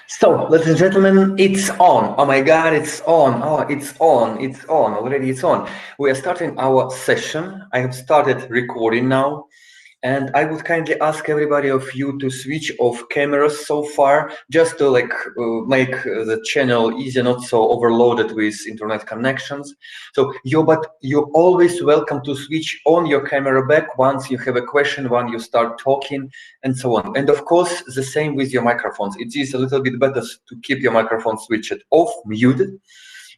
So, ladies and gentlemen, it's on. Oh my God, it's on. Oh, it's on. It's on. Already it's on. We are starting our session. I have started recording now. And I would kindly ask everybody of you to switch off cameras so far, just to make the channel easier, not so overloaded with internet connections. So you're always welcome to switch on your camera back once you have a question, when you start talking, and so on. And of course, the same with your microphones. It is a little bit better to keep your microphone switched off, muted.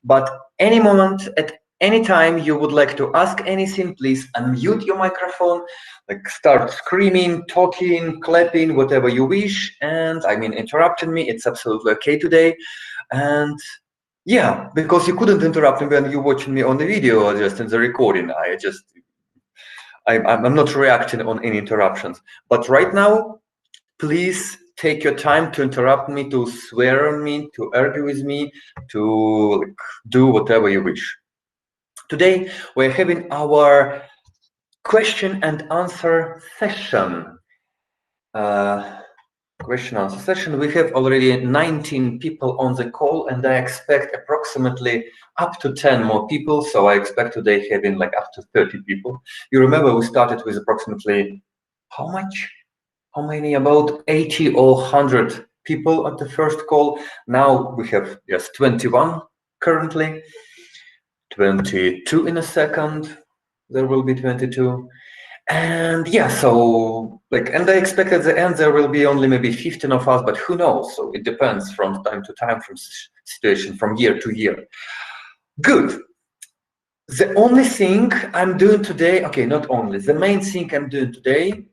But any moment, at any time you would like to ask anything, please unmute your microphone, like start screaming, talking, clapping, whatever you wish. And I mean, interrupting me, it's absolutely okay today. And yeah, because you couldn't interrupt me when you're watching me on the video or just in the recording. I'm not reacting on any interruptions. But right now, please take your time to interrupt me, to swear on me, to argue with me, to do whatever you wish. Today, we're having our question and answer session. Question answer session. We have already 19 people on the call, and I expect approximately up to 10 more people. So I expect today having like up to 30 people. You remember we started with approximately how much? How many? About 80 or 100 people at the first call. Now we have just 21 currently, 22 in a second. There will be 22. And yeah, so and I expect at the end there will be only maybe 15 of us, but who knows? So it depends from time to time, from situation, from year to year. Good. The only thing I'm doing today, okay, not only, the main thing I'm doing today,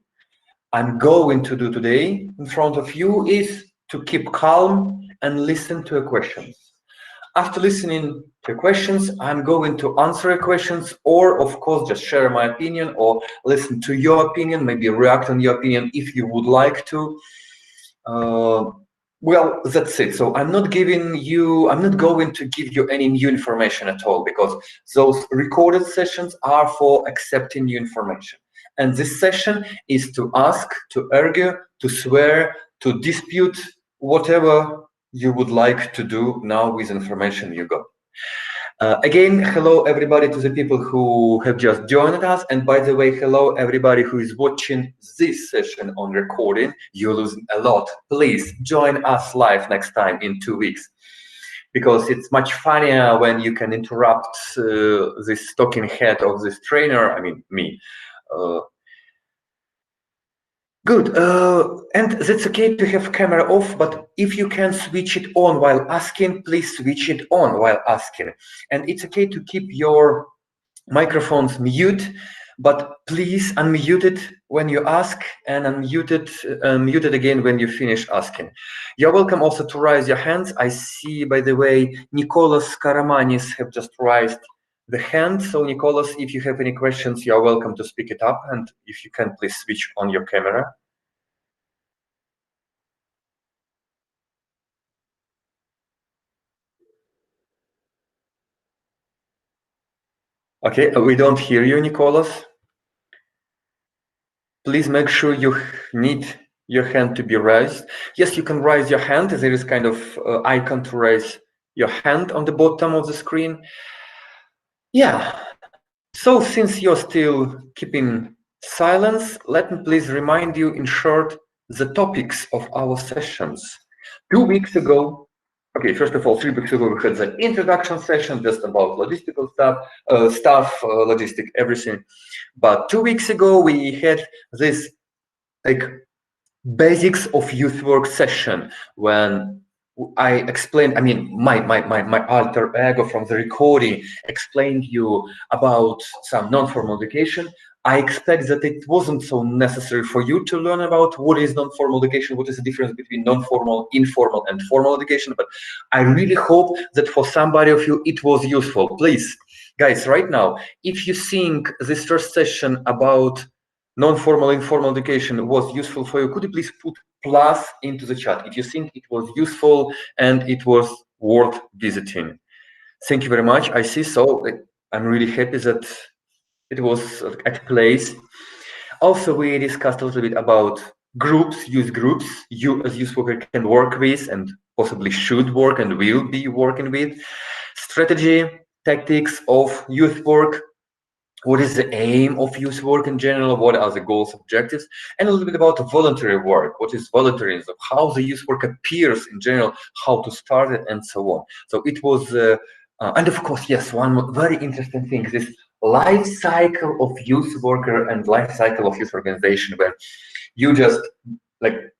I'm going to do today in front of you is to keep calm and listen to your questions. After listening to questions, I'm going to answer your questions, or of course just share my opinion or listen to your opinion, maybe react on your opinion if you would like to. Well, that's it. So I'm not going to give you any new information at all, because those recorded sessions are for accepting new information. And this session is to ask, to argue, to swear, to dispute, whatever you would like to do now with information you got. Again, hello everybody to the people who have just joined us. And by the way, hello everybody who is watching this session on recording. You're losing a lot. Please join us live next time in 2 weeks, because it's much funnier when you can interrupt this talking head of this trainer, I mean me. Good, and that's okay to have camera off, but if you can switch it on while asking, please switch it on while asking. And it's okay to keep your microphones mute, but please unmute it when you ask and unmute it again when you finish asking. You're welcome also to raise your hands. I see, by the way, Nicolas Karamanis have just raised the hand. So Nicolas, if you have any questions, you're welcome to speak it up. And if you can, please switch on your camera. Okay, we don't hear you, Nicolas. Please make sure you need your hand to be raised. Yes, you can raise your hand. There is kind of icon to raise your hand on the bottom of the screen. Yeah, so since you're still keeping silence, let me please remind you in short the topics of our sessions. 2 weeks ago, okay, first of all, 3 weeks ago, we had the introduction session just about logistical stuff, logistic, everything. But 2 weeks ago, we had this basics of youth work session when I explained, I mean, my alter ego from the recording explained you about some non-formal education. I expect that it wasn't so necessary for you to learn about what is non-formal education, what is the difference between non-formal, informal, and formal education. But I really hope that for somebody of you, it was useful. Please, guys, right now, if you think this first session about non-formal, informal education was useful for you, could you please put plus into the chat if you think it was useful and it was worth visiting? Thank you very much. I see. So I'm really happy that it was at place. Also, we discussed a little bit about groups, you as youth worker can work with and possibly should work and will be working with, strategy, tactics of youth work, what is the aim of youth work in general, what are the goals, objectives, and a little bit about voluntary work, what is voluntarism, how the youth work appears in general, how to start it, and so on. So it was, and of course, yes, one very interesting thing, this life cycle of youth worker and life cycle of youth organization, where you just like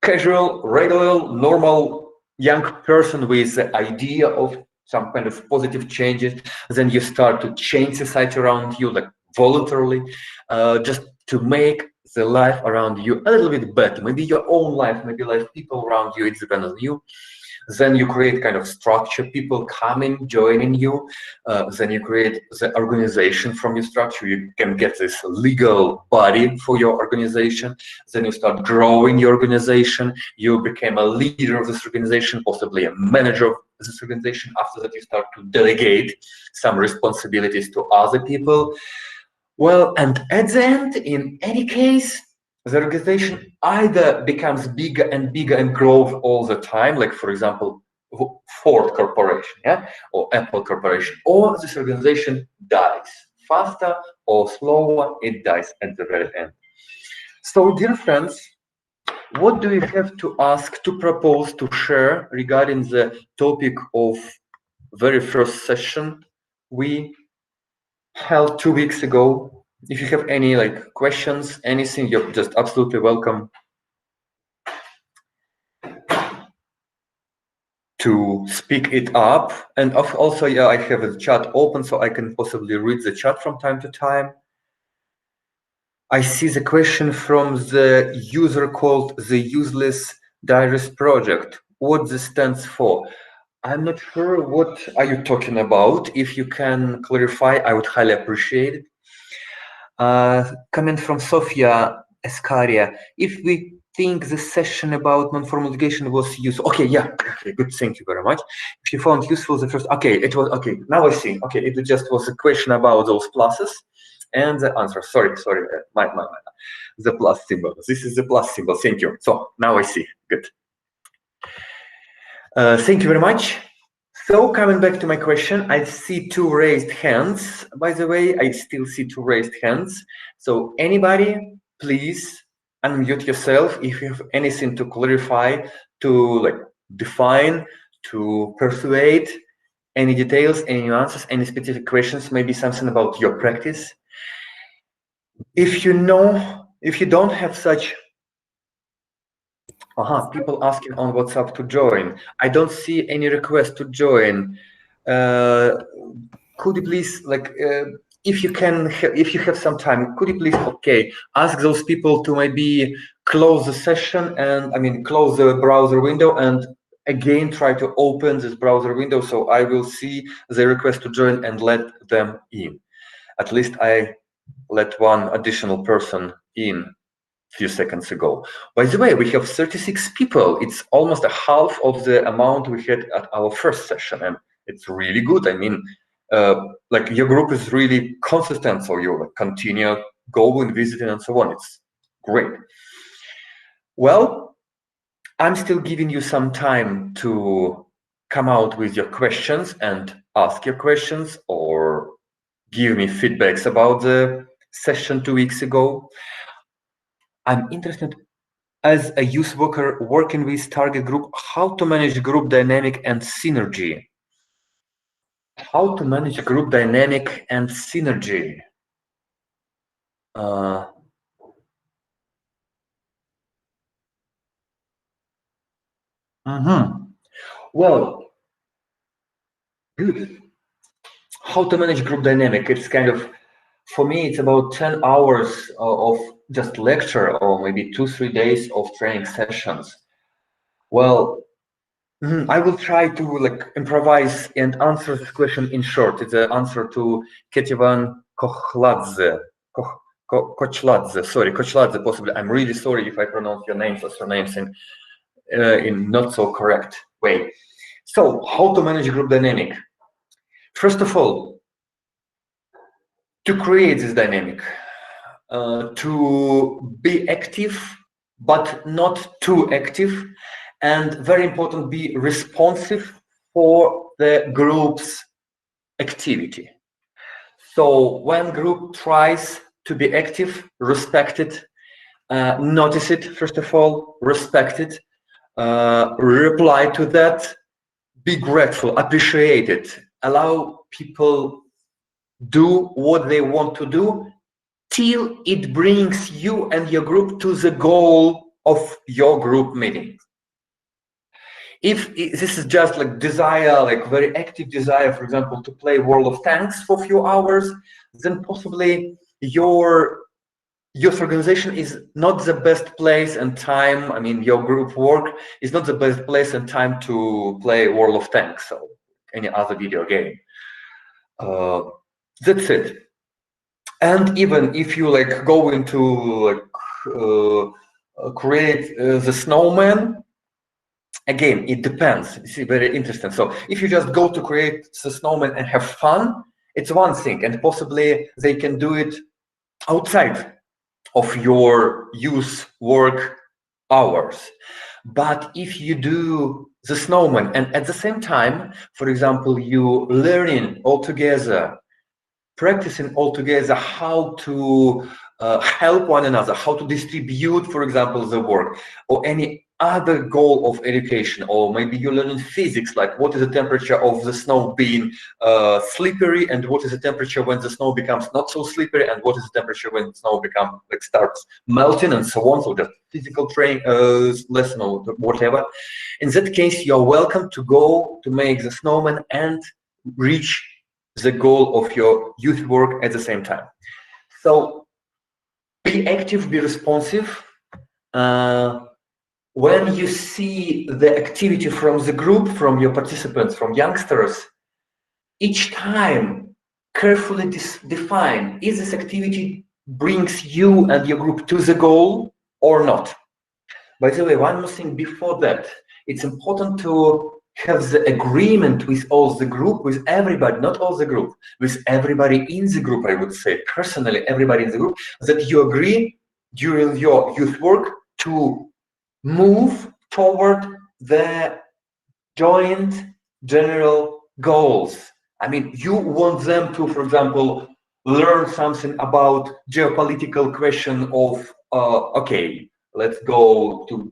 casual, regular, normal young person with the idea of some kind of positive changes, then you start to change society around you, like voluntarily, just to make the life around you a little bit better. Maybe your own life, maybe life people around you, it depends on you. Then you create kind of structure, people coming, joining you. Then you create the organization from your structure. You can get this legal body for your organization. Then you start growing your organization. You become a leader of this organization, possibly a manager of this organization. After that, you start to delegate some responsibilities to other people. Well, and at the end, in any case, the organization either becomes bigger and grows all the time, like for example, Ford Corporation, yeah, or Apple Corporation, or this organization dies faster or slower, it dies at the very end. So, dear friends, what do you have to ask, to propose, to share regarding the topic of very first session we held 2 weeks ago? If you have any like questions, anything, you're just absolutely welcome to speak it up. And also, yeah, I have a chat open so I can possibly read the chat from time to time. I see the question from the user called the Useless Diaries Project. What this stands for? I'm not sure what are you talking about. If you can clarify, I would highly appreciate it. Comment from Sofia Escaria. If we think the session about non-formal education was useful, okay, yeah, okay, good, thank you very much. If you found useful the first, okay, it was, okay, now I see, okay, it just was a question about those pluses and the answer, sorry, my, the plus symbol, this is the plus symbol, thank you. So now I see, good. Thank you very much. So coming back to my question, I see 2 raised hands. By the way, I still see 2 raised hands. So anybody, please unmute yourself if you have anything to clarify, to like define, to persuade, any details, any nuances, any specific questions, maybe something about your practice. If you know, if you don't have such people asking on WhatsApp to join. I don't see any request to join. Could you please, like, if you can, if you have some time, could you please, ask those people to maybe close the session and, I mean, close the browser window and again try to open this browser window so I will see the request to join and let them in. At least I let one additional person in few seconds ago. By the way, we have 36 people. It's almost a half of the amount we had at our first session, and it's really good. I mean, like your group is really consistent, so you continue going, visiting, and so on. It's great. Well, I'm still giving you some time to come out with your questions and ask your questions or give me feedbacks about the session 2 weeks ago. I'm interested as a youth worker working with target group, how to manage group dynamic and synergy. How to manage group dynamic and synergy. Well, good. How to manage group dynamic? It's kind of, for me, it's about 10 hours of just lecture or maybe 2-3 days of training sessions. Well, I will try to like improvise and answer this question in short. It's an answer to Ketivan Kochladze. Kochladze, possibly. I'm really sorry if I pronounce your names or surnames in not so correct way. So, how to manage group dynamic? First of all, to create this dynamic, to be active but not too active. And very important, be responsive for the group's activity. So when group tries to be active, respect it, notice it, first of all, respect it, reply to that, be grateful, appreciate it, allow people do what they want to do till it brings you and your group to the goal of your group meeting. If this is just like desire, like very active desire, for example, to play World of Tanks for a few hours, then possibly your youth organization is not the best place and time. I mean, your group work is not the best place and time to play World of Tanks or any other video game. That's it. And even if you like go into like create the snowman, again, it depends. You see, very interesting. So if you just go to create the snowman and have fun, it's one thing, and possibly they can do it outside of your youth work hours. But if you do the snowman and at the same time, for example, you learning all together, practicing all together how to help one another, how to distribute, for example, the work, or any other goal of education, or maybe you're learning physics, like what is the temperature of the snow being slippery, and what is the temperature when the snow becomes not so slippery, and what is the temperature when the snow becomes like starts melting, and so on. So just physical training lesson or whatever. In that case, you're welcome to go to make the snowman and reach the goal of your youth work at the same time. So be active, be responsive. When you see the activity from the group, from your participants, from youngsters, each time carefully define, is this activity brings you and your group to the goal or not? By the way, one more thing before that, it's important to have the agreement with all the group, with everybody, not all the group, with everybody in the group, I would say, personally, everybody in the group, that you agree during your youth work to move toward the joint general goals. I mean, you want them to, for example, learn something about geopolitical question of, okay, let's go to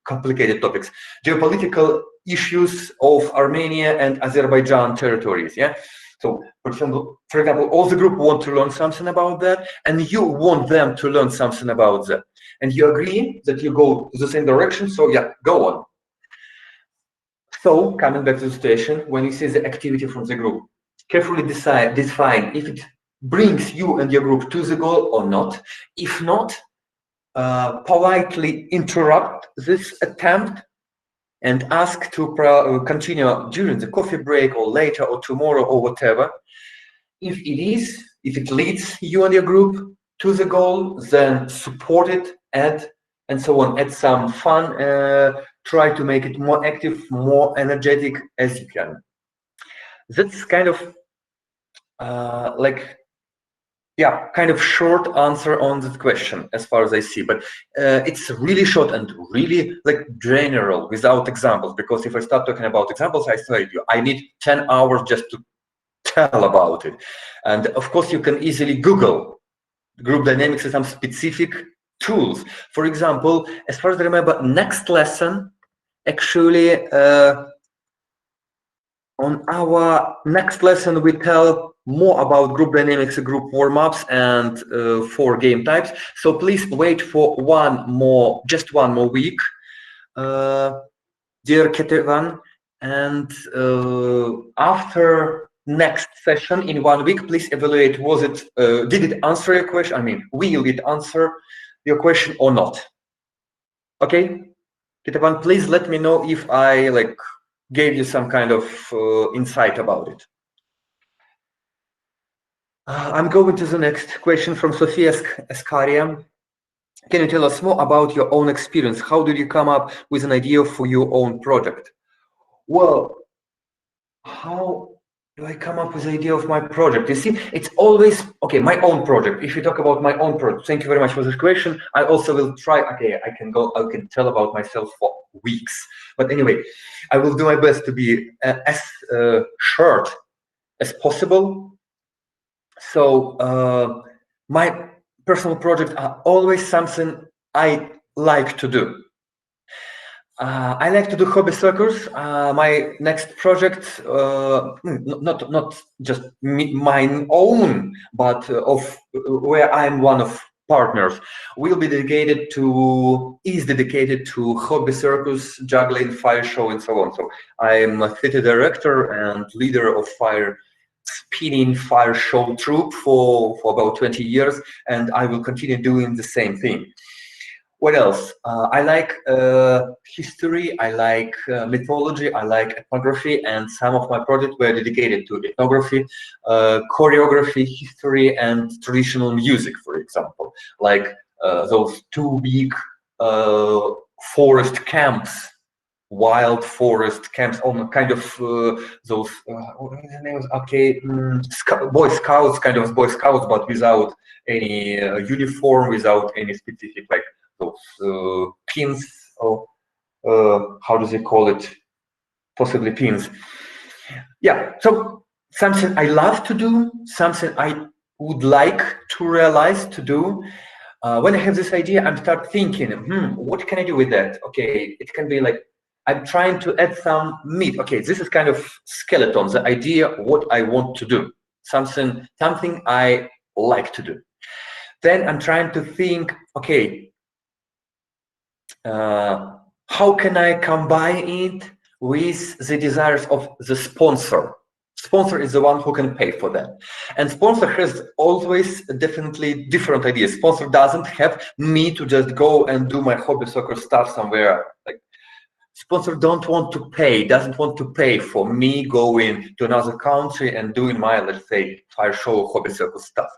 complicated topics. Geopolitical issues of Armenia and Azerbaijan territories, yeah? So, for example, all the group want to learn something about that, and you want them to learn something about that. And you agree that you go the same direction, so yeah, go on. So, coming back to the situation, when you see the activity from the group, carefully define if it brings you and your group to the goal or not. If not, politely interrupt this attempt and ask to continue during the coffee break or later or tomorrow or whatever. If it leads you and your group to the goal, then support it, add, and so on. Add some fun, try to make it more active, more energetic as you can. That's kind of kind of short answer on this question as far as I see, but it's really short and really like general without examples, because if I start talking about examples, I tell you, I need 10 hours just to tell about it. And of course, you can easily Google group dynamics and some specific tools. For example, as far as I remember, next lesson, actually, on our next lesson, we tell more about group dynamics, group warm-ups, and 4 game types. So please wait for just one more week, dear Ketevan. And after next session in 1 week, please evaluate, did it answer your question? I mean, will it answer your question or not? Okay, Ketevan, please let me know if I gave you some kind of insight about it. I'm going to the next question from Sofia Escaria. Can you tell us more about your own experience? How did you come up with an idea for your own project? Well, how do I come up with the idea of my project? You see, it's always, okay, my own project. If you talk about my own project, thank you very much for this question. I also will try, okay, I can tell about myself for weeks. But anyway, I will do my best to be as short as possible. So my personal projects are always something I like to do. I like to do hobby circles. My next project, not just mine own, but of where I'm one of partners, will be dedicated to hobby circus, juggling, fire show, and so on. So I'm a theater director and leader of spinning fire show troupe for about 20 years, and I will continue doing the same thing. What else? I like history, I like mythology, I like ethnography, and some of my projects were dedicated to ethnography, choreography, history, and traditional music, for example, like those two big forest camps, wild forest camps, on kind of those, what is the name? Okay, Boy Scouts, kind of Boy Scouts, but without any uniform, without any specific, like, those pins, or how do they call it? Possibly pins. Yeah, so something I love to do, something I would like to realize to do. When I have this idea, I start thinking, what can I do with that? Okay, it can be like, I'm trying to add some meat. Okay, this is kind of skeleton, the idea, what I want to do, something I like to do. Then I'm trying to think, okay, how can I combine it with the desires of the sponsor? Sponsor is the one who can pay for that. And sponsor has always definitely different ideas. Sponsor doesn't have me to just go and do my hobby soccer stuff somewhere. Like, sponsor doesn't want to pay for me going to another country and doing my, let's say, fire show hobby circle stuff.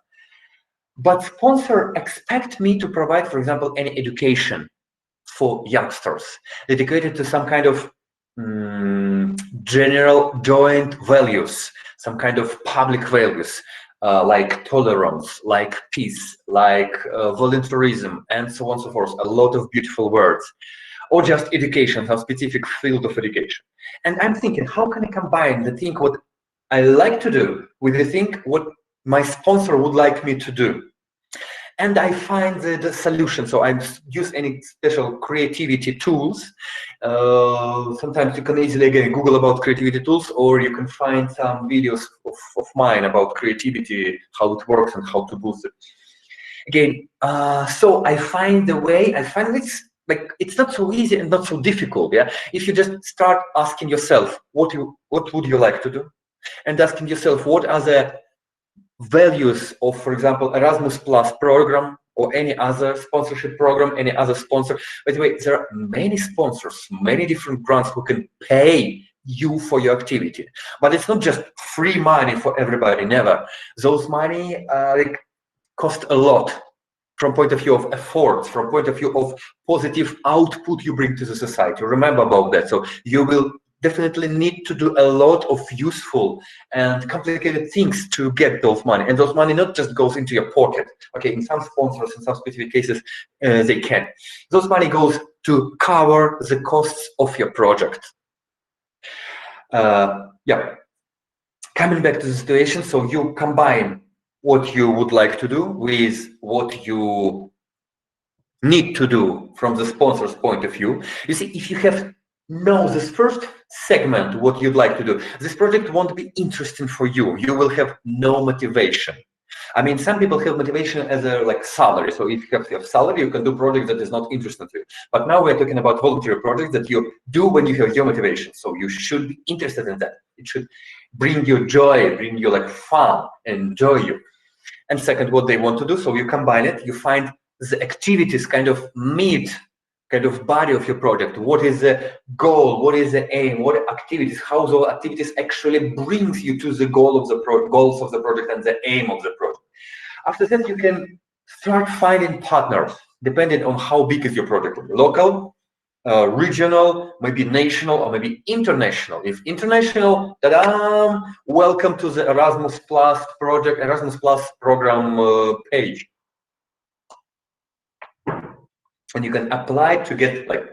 But sponsor expect me to provide, for example, any education for youngsters, dedicated to some kind of general joint values, some kind of public values, like tolerance, like peace, like volunteerism, and so on and so forth. A lot of beautiful words. Or just education, some specific field of education. And I'm thinking, how can I combine the thing what I like to do with the thing what my sponsor would like me to do? And I find the solution. So I use any special creativity tools. Sometimes you can easily, again, Google about creativity tools, or you can find some videos of mine about creativity, how it works and how to boost it. Again, so I find the way, I find it's like, it's not so easy and not so difficult. Yeah, if you just start asking yourself, what would you like to do? And asking yourself, what are the values of, for example, Erasmus Plus program or any other sponsorship program, any other sponsor. By the way, there are many sponsors, many different grants who can pay you for your activity. But it's not just free money for everybody, never. Those money like cost a lot from point of view of efforts, from point of view of positive output you bring to the society. Remember about that. So you will definitely need to do a lot of useful and complicated things to get those money. And those money not just goes into your pocket. Okay, in some sponsors, in some specific cases, they can. Those money goes to cover the costs of your project. Yeah. Coming back to the situation, so you combine what you would like to do with what you need to do from the sponsor's point of view. You see, if you have this first segment, what you'd like to do, this project won't be interesting for you. You will have no motivation. I mean, some people have motivation as a like salary. So if you have your salary, you can do project that is not interesting to you. But now we're talking about voluntary projects that you do when you have your motivation. So you should be interested in that. It should bring you joy, bring you like fun, enjoy you. And second, what they want to do. So you combine it, you find the activities kind of meet kind of body of your project. What is the goal? What is the aim? What activities? How those activities actually brings you to the goal of the goals of the project and the aim of the project. After that, you can start finding partners, depending on how big is your project. Local, regional, maybe national, or maybe international. If international, ta-da! Welcome to the Erasmus Plus project, Erasmus Plus program page. And you can apply to get like,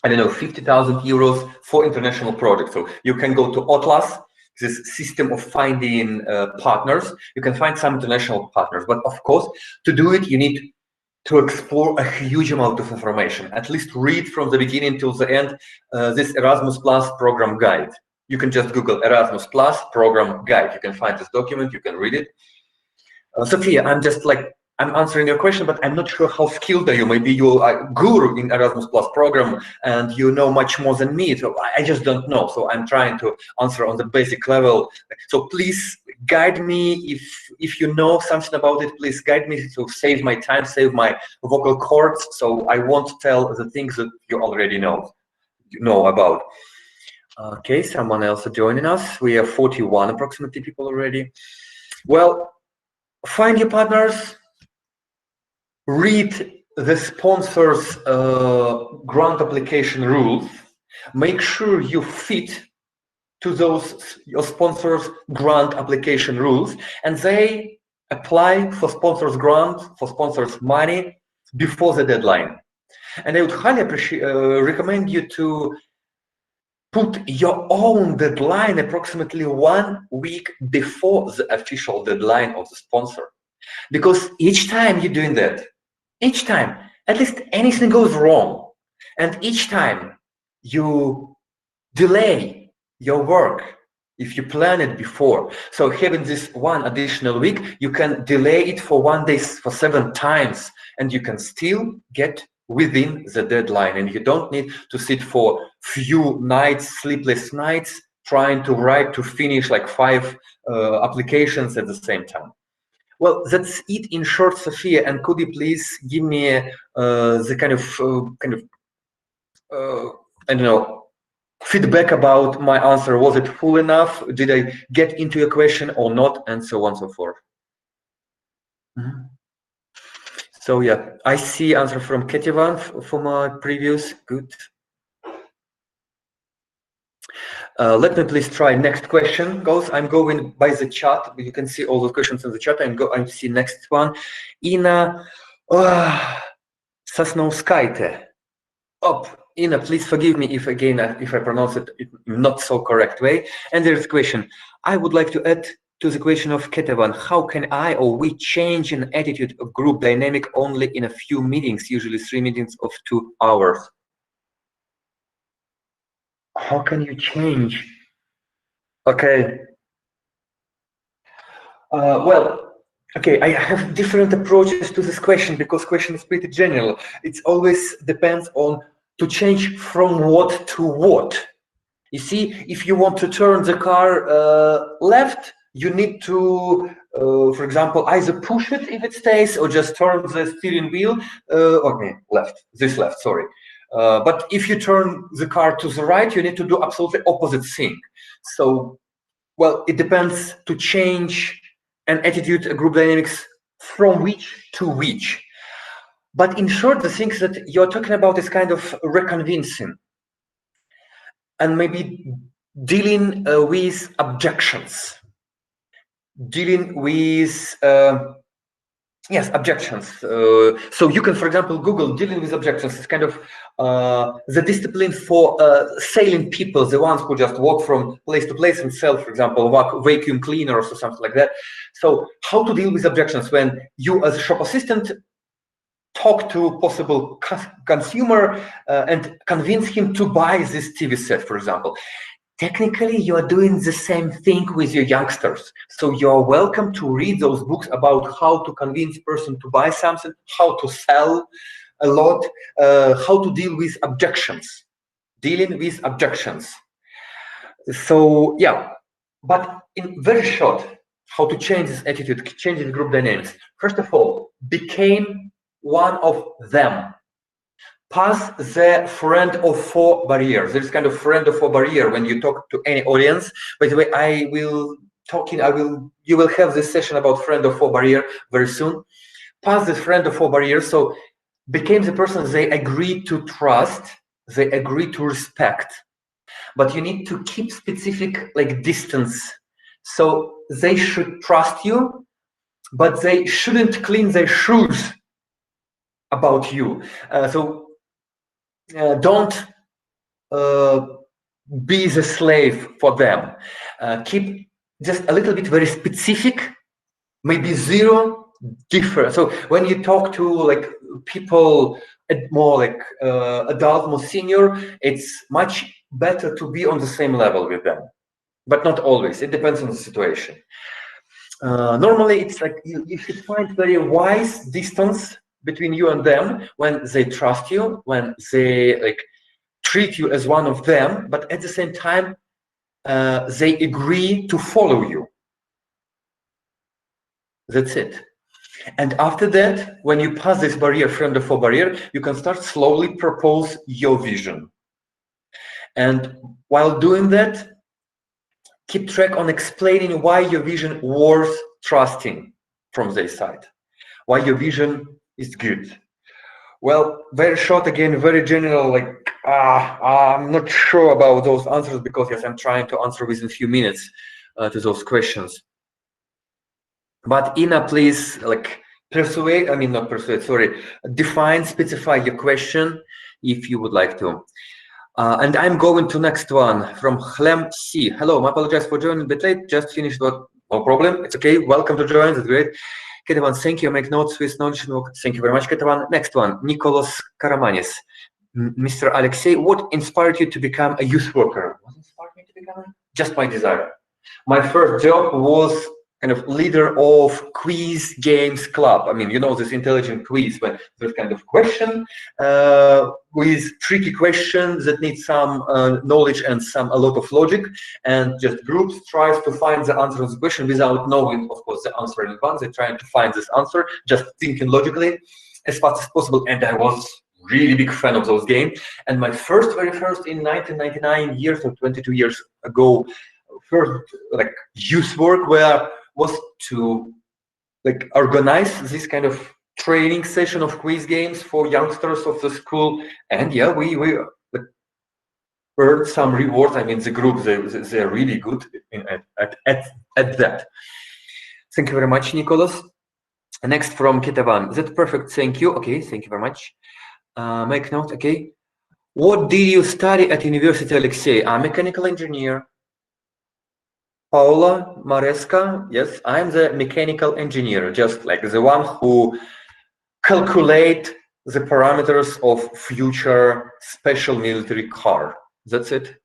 I don't know, 50,000 euros for international projects. So you can go to Atlas, this system of finding partners. You can find some international partners, but of course, to do it, you need to explore a huge amount of information. At least read from the beginning till the end this Erasmus Plus program guide. You can just Google Erasmus Plus program guide. You can find this document, you can read it. Sophia, I'm answering your question, but I'm not sure how skilled are you. Maybe you are a guru in Erasmus Plus program and you know much more than me. So I just don't know. So I'm trying to answer on the basic level. So please guide me. If you know something about it, please guide me to save my time, save my vocal cords. So I won't tell the things that you already know about. Okay, someone else joining us. We have 41 approximately people already. Well, find your partners. Read the sponsor's grant application rules. Make sure you fit to those your sponsor's grant application rules, and they apply for sponsor's grant, for sponsor's money before the deadline. And I would highly recommend you to put your own deadline approximately 1 week before the official deadline of the sponsor. Because each time you're doing that, each time, at least anything goes wrong, and each time you delay your work if you plan it before. So having this 1 additional week, you can delay it for 1 day, for 7 times, and you can still get within the deadline, and you don't need to sit for few nights, sleepless nights, trying to finish like 5 applications at the same time. Well, that's it in short, Sophia. And could you please give me the kind of I don't know, feedback about my answer? Was it full enough? Did I get into your question or not? And so on and so forth. So yeah, I see answer from Ketivan for my previous. Good. Let me please try next question. Goes. I'm going by the chat. You can see all the questions in the chat. I see next one. Ina Sasnowskaite. Ina, please forgive me if I pronounce it not so correct way. And there's a question. I would like to add to the question of Ketevan. How can I or we change an attitude of group dynamic only in a few meetings, usually 3 meetings of 2 hours? How can you change? Okay. Well, okay, I have different approaches to this question because question is pretty general. It always depends on to change from what to what. You see, if you want to turn the car left, you need to, for example, either push it if it stays or just turn the steering wheel, okay, left, sorry. But if you turn the car to the right, you need to do absolutely opposite thing. So, well, it depends to change an attitude, a group dynamics from which to which. But in short, the things that you're talking about is kind of reconvincing and maybe dealing with objections, dealing with yes, objections. So you can, for example, Google dealing with objections. It's kind of the discipline for sailing people, the ones who just walk from place to place and sell, for example, vacuum cleaners or something like that. So how to deal with objections when you, as a shop assistant, talk to possible consumer and convince him to buy this TV set, for example. Technically, you are doing the same thing with your youngsters. So you're welcome to read those books about how to convince person to buy something, how to sell a lot, how to deal with objections, dealing with objections. So yeah, but in very short, how to change this attitude, change the group dynamics. First of all, became one of them. Pass the friend of four barrier. There's kind of friend of four barrier when you talk to any audience. By the way, you will have this session about friend of four barrier very soon. Pass this friend of four barrier. So became the person they agreed to trust they agree to respect, but you need to keep specific like distance. So they should trust you, but they shouldn't clean their shoes about you. Don't be the slave for them. Keep just a little bit very specific, maybe zero different. So when you talk to like people more like adult, more senior, it's much better to be on the same level with them, but not always. It depends on the situation. Normally, it's like you should find very wise distance between you and them when they trust you, when they like treat you as one of them, but at the same time, they agree to follow you. That's it. And after that, when you pass this barrier, friend of foe barrier, you can start slowly propose your vision. And while doing that, keep track on explaining why your vision worth trusting from their side, why your vision is good. Well, very short again, very general, like, I'm not sure about those answers because yes, I'm trying to answer within a few minutes to those questions. But Ina, please, like, define, specify your question if you would like to. And I'm going to next one from Chlem C. Hello, I apologize for joining a bit late, just finished, but no problem, it's okay, welcome to join, that's great. Ketavan, thank you, make notes with knowledge. Thank you very much, Ketavan. Next one, Nicholas Karamanis. Mr. Alexei, what inspired you to become a youth worker? What inspired me to become? Just my desire. My first job was kind of leader of quiz games club. I mean, you know, this intelligent quiz, but this kind of question with tricky questions that need some knowledge and a lot of logic, and just groups tries to find the answer of the question without knowing, of course, the answer in advance. They're trying to find this answer, just thinking logically as fast as possible. And I was really big fan of those games. And my very first in 1999 years or 22 years ago, first like youth work was to like organize this kind of training session of quiz games for youngsters of the school. And yeah, we like, earned some rewards. I mean, the group, they're really good at that. Thank you very much, Nicholas. Next from Kitavan. That's perfect, thank you. Okay, thank you very much. Make note, okay. What did you study at university, Alexei? I'm a mechanical engineer. Paula Maresca, yes, I'm the mechanical engineer, just like the one who calculate the parameters of future special military car. That's it.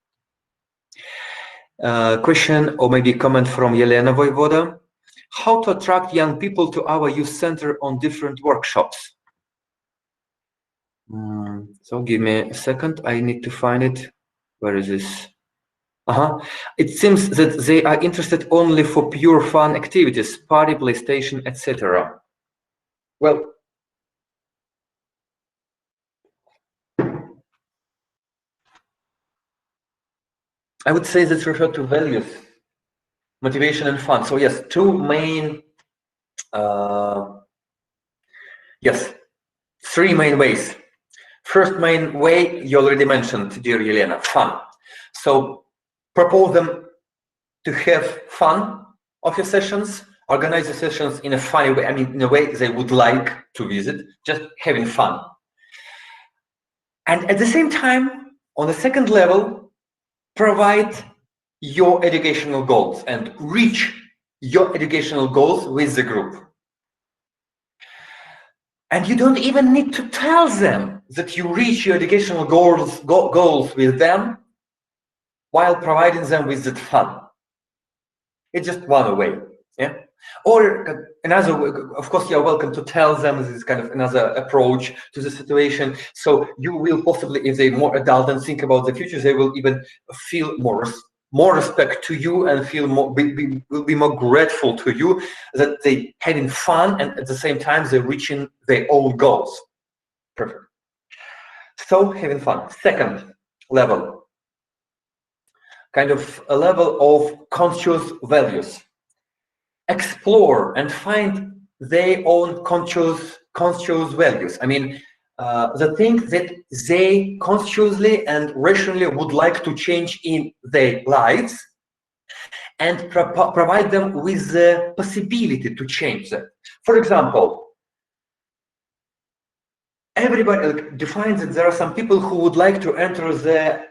Question or maybe comment from Yelena Voivoda. How to attract young people to our youth center on different workshops? So give me a second, I need to find it. Where is this? It seems that they are interested only for pure fun activities, party, PlayStation, etc. Well, I would say that's referred to values, motivation and fun. So yes, two main, three main ways. First main way you already mentioned, dear Yelena, fun. So propose them to have fun of your sessions, organize the sessions in a funny way, I mean, in a way they would like to visit, just having fun. And at the same time, on the second level, provide your educational goals and reach your educational goals with the group. And you don't even need to tell them that you reach your educational goals with them while providing them with that fun. It's just one way, yeah. Or another way, of course, you're welcome to tell them this is kind of another approach to the situation. So you will possibly, if they're more adult and think about the future, they will even feel more respect to you and feel will be more grateful to you that they having fun and at the same time they're reaching their own goals. Perfect. So having fun. Second level, kind of a level of conscious values. Explore and find their own conscious values. I mean, the things that they consciously and rationally would like to change in their lives, and provide them with the possibility to change that. For example, everybody defines that there are some people who would like to enter the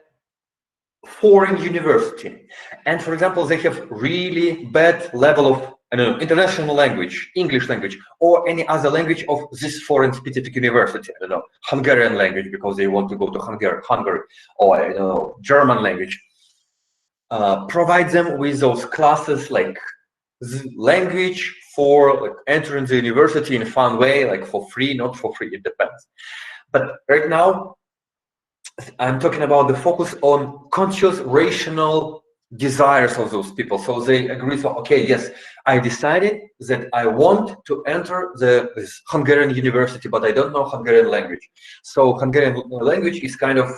foreign university, and for example, they have really bad level of, I don't know, international language, English language, or any other language of this foreign specific university. I don't know, Hungarian language because they want to go to Hungary, or I don't know, German language. Provide them with those classes like language for like entering the university in a fun way, like for free, not for free, it depends. But right now, I'm talking about the focus on conscious, rational desires of those people. So they agree, so, okay, yes, I decided that I want to enter this Hungarian university, but I don't know Hungarian language. So Hungarian language is kind of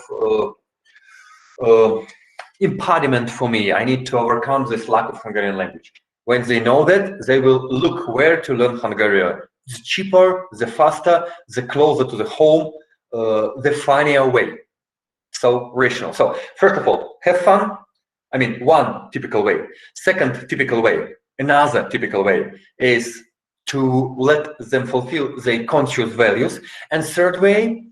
impediment for me. I need to overcome this lack of Hungarian language. When they know that, they will look where to learn Hungarian. The cheaper, the faster, the closer to the home, the funnier way. So rational. So first of all, have fun. I mean, one typical way. Second typical way, another typical way is to let them fulfill their conscious values. And third way,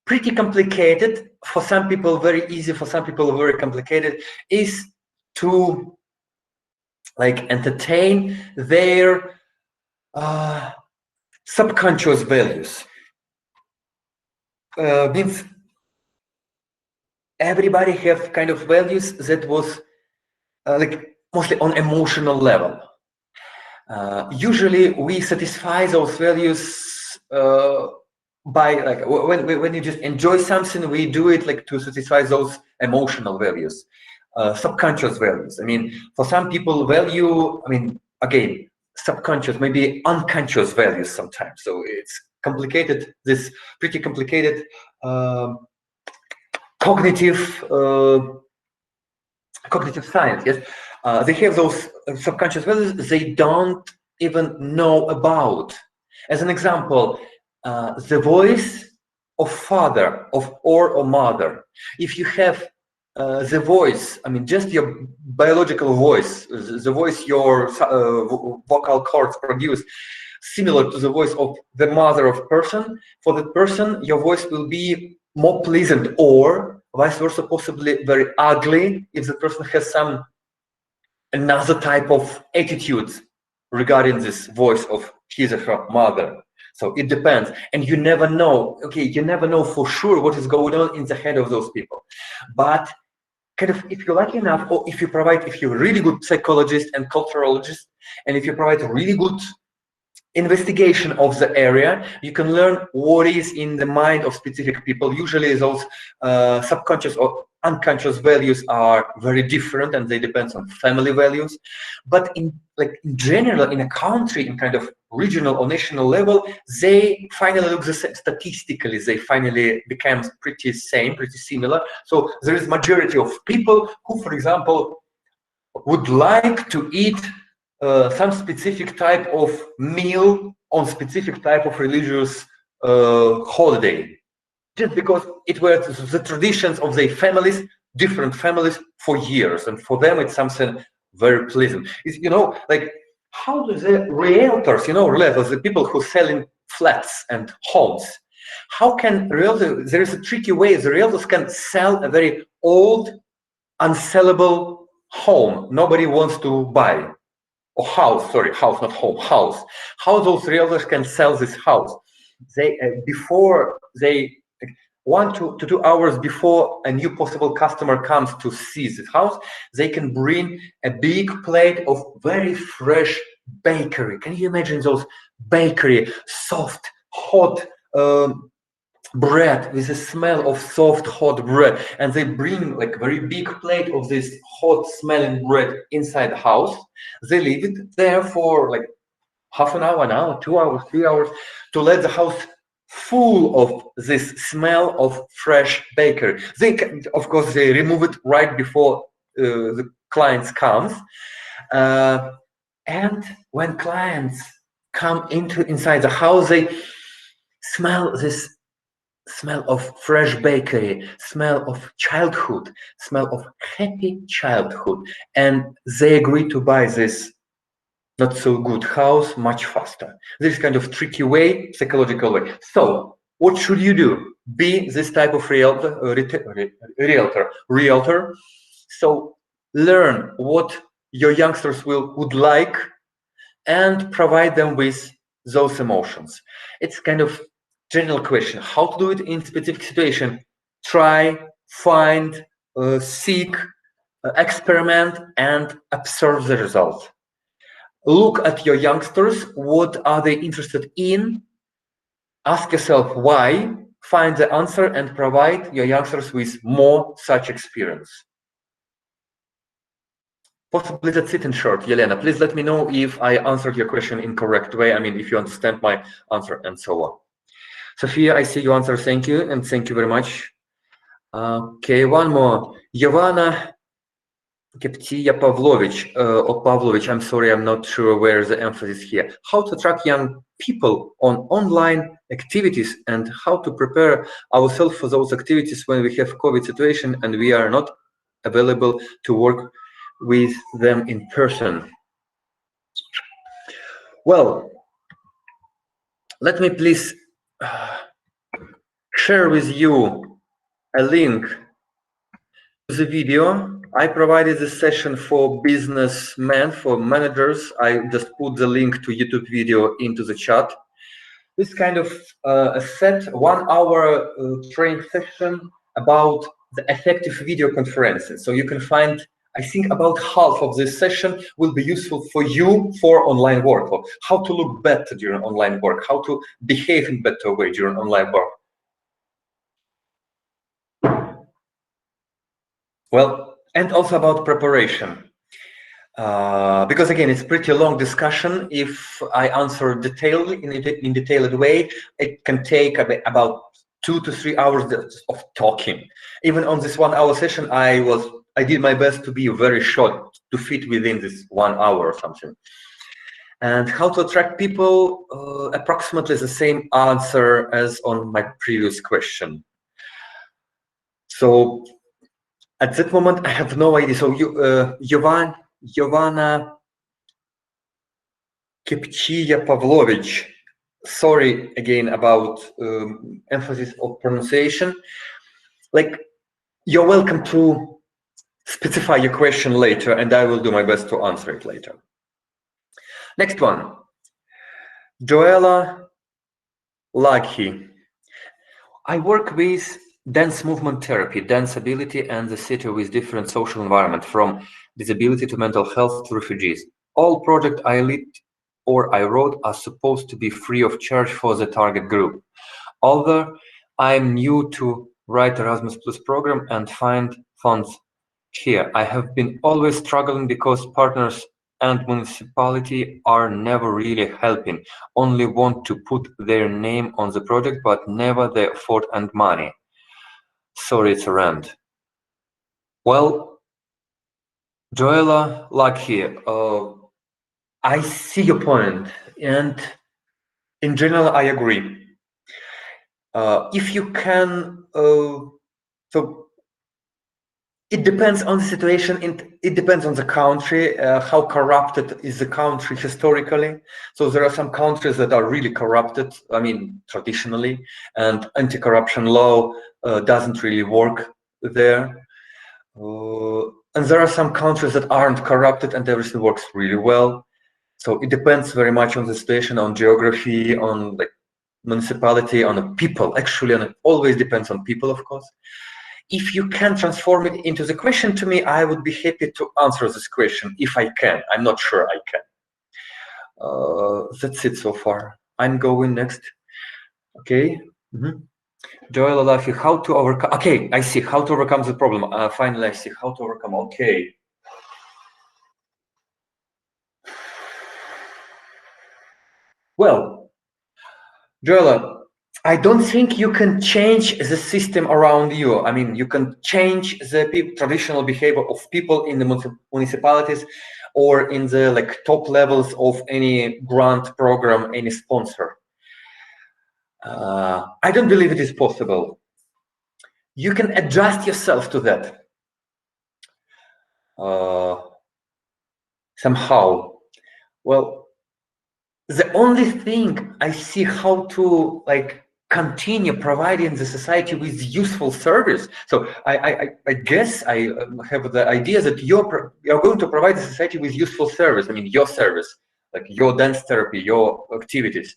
pretty complicated, for some people very easy, for some people very complicated, is to like entertain their subconscious values. Means everybody have kind of values that was like mostly on emotional level. Usually we satisfy those values by like when you just enjoy something, we do it like to satisfy those emotional values, subconscious values. I mean, for some people, value, I mean, again, subconscious, maybe unconscious values sometimes. So it's complicated. This pretty complicated cognitive science. Yes, they have those subconscious values they don't even know about. As an example, the voice of father or mother. If you have the voice, I mean, just your biological voice, the voice your vocal cords produce, similar to the voice of the mother of person, for that person, your voice will be more pleasant, or vice versa, possibly very ugly if the person has some another type of attitude regarding this voice of his or her mother. So it depends, and you never know. Okay, you never know for sure what is going on in the head of those people, but kind of, if you're lucky enough, or if you're a really good psychologist and culturologist, and if you provide a really good investigation of the area, you can learn what is in the mind of specific people. Usually those subconscious or unconscious values are very different, and they depend on family values. But in general, in a country, in kind of regional or national level, they finally look the same. Statistically, they finally become pretty similar. So there is majority of people who, for example, would like to eat some specific type of meal on specific type of religious holiday, just because it was the traditions of their families, different families for years, and for them it's something very pleasant. It's, like, how do the realtors, realtors, the people who selling flats and homes, how can realtors, there is a tricky way the realtors can sell a very old, unsellable home nobody wants to buy, or house, sorry, house, not home, house. How those realtors can sell this house? They before they 1 to 2 hours before a new possible customer comes to see this house, they can bring a big plate of very fresh bakery. Can you imagine those bakery, soft, hot bread with the smell of soft hot bread, and they bring like very big plate of this hot smelling bread inside the house. They leave it there for like half an hour, 2 hours, 3 hours, to let the house full of this smell of fresh bakery. They can, of course, they remove it right before the clients comes, and when clients come inside the house, they smell this smell of fresh bakery, smell of childhood, smell of happy childhood. And they agree to buy this not so good house much faster. This kind of tricky way, psychological way. So what should you do? Be this type of realtor. So learn what your youngsters would like and provide them with those emotions. It's kind of general question. How to do it in specific situation? Try, find, seek, experiment, and observe the result. Look at your youngsters. What are they interested in? Ask yourself why. Find the answer and provide your youngsters with more such experience. Possibly that's it in short. Yelena, please let me know if I answered your question in correct way. I mean, if you understand my answer and so on. Sophia, I see your answer. Thank you. And thank you very much. Okay, one more. Giovanna Keptia Pavlovich, or Pavlovich, I'm sorry, I'm not sure where the emphasis here. How to track young people on online activities and how to prepare ourselves for those activities when we have COVID situation and we are not available to work with them in person. Well, let me please share with you a link to the video. I provided this session for businessmen, for managers. I just put the link to YouTube video into the chat. This kind of a set 1 hour training session about the effective video conferencing. So you can find, I think about half of this session will be useful for you for online work, or how to look better during online work, how to behave in better way during online work. Well, and also about preparation. Because again, it's pretty long discussion. If I answer detailed in detailed way, it can take about 2 to 3 hours of talking. Even on this 1 hour session, I did my best to be very short, to fit within this 1 hour or something. And how to attract people, approximately the same answer as on my previous question. So at that moment, I have no idea. So Giovanna Kepchia Pavlovich, sorry again about emphasis of pronunciation. Like, you're welcome to specify your question later and I will do my best to answer it later. Next one, Joella Lucky. I work with dance movement therapy, dance ability and the city with different social environment, from disability to mental health to refugees. All project I lead or I wrote are supposed to be free of charge for the target group. Although I'm new to Write Erasmus Plus program and find funds here, I have been always struggling because partners and municipality are never really helping, only want to put their name on the project, but never the effort and money. Sorry, it's a rant. Well, Joella, Lucky, I see your point, and in general, I agree. If you can, so it depends on the situation. It depends on the country, how corrupted is the country historically. So there are some countries that are really corrupted, I mean, traditionally, and anti-corruption law doesn't really work there. And there are some countries that aren't corrupted and everything works really well. So it depends very much on the situation, on geography, on like municipality, on the people. Actually, and it always depends on people, of course. If you can transform it into the question to me, I would be happy to answer this question if I can. I'm not sure I can. That's it so far. I'm going next. Okay. Joel Alafi, how to overcome? Okay, I see how to overcome the problem. Finally, I see how to overcome. Okay. Well, Joel, I don't think you can change the system around you. I mean, you can change the traditional behavior of people in the municipalities or in the like top levels of any grant program, any sponsor. I don't believe it is possible. You can adjust yourself to that somehow. Well, the only thing I see how to like continue providing the society with useful service. So I guess I have the idea that you're going to provide the society with useful service. I mean, your service, like your dance therapy, your activities.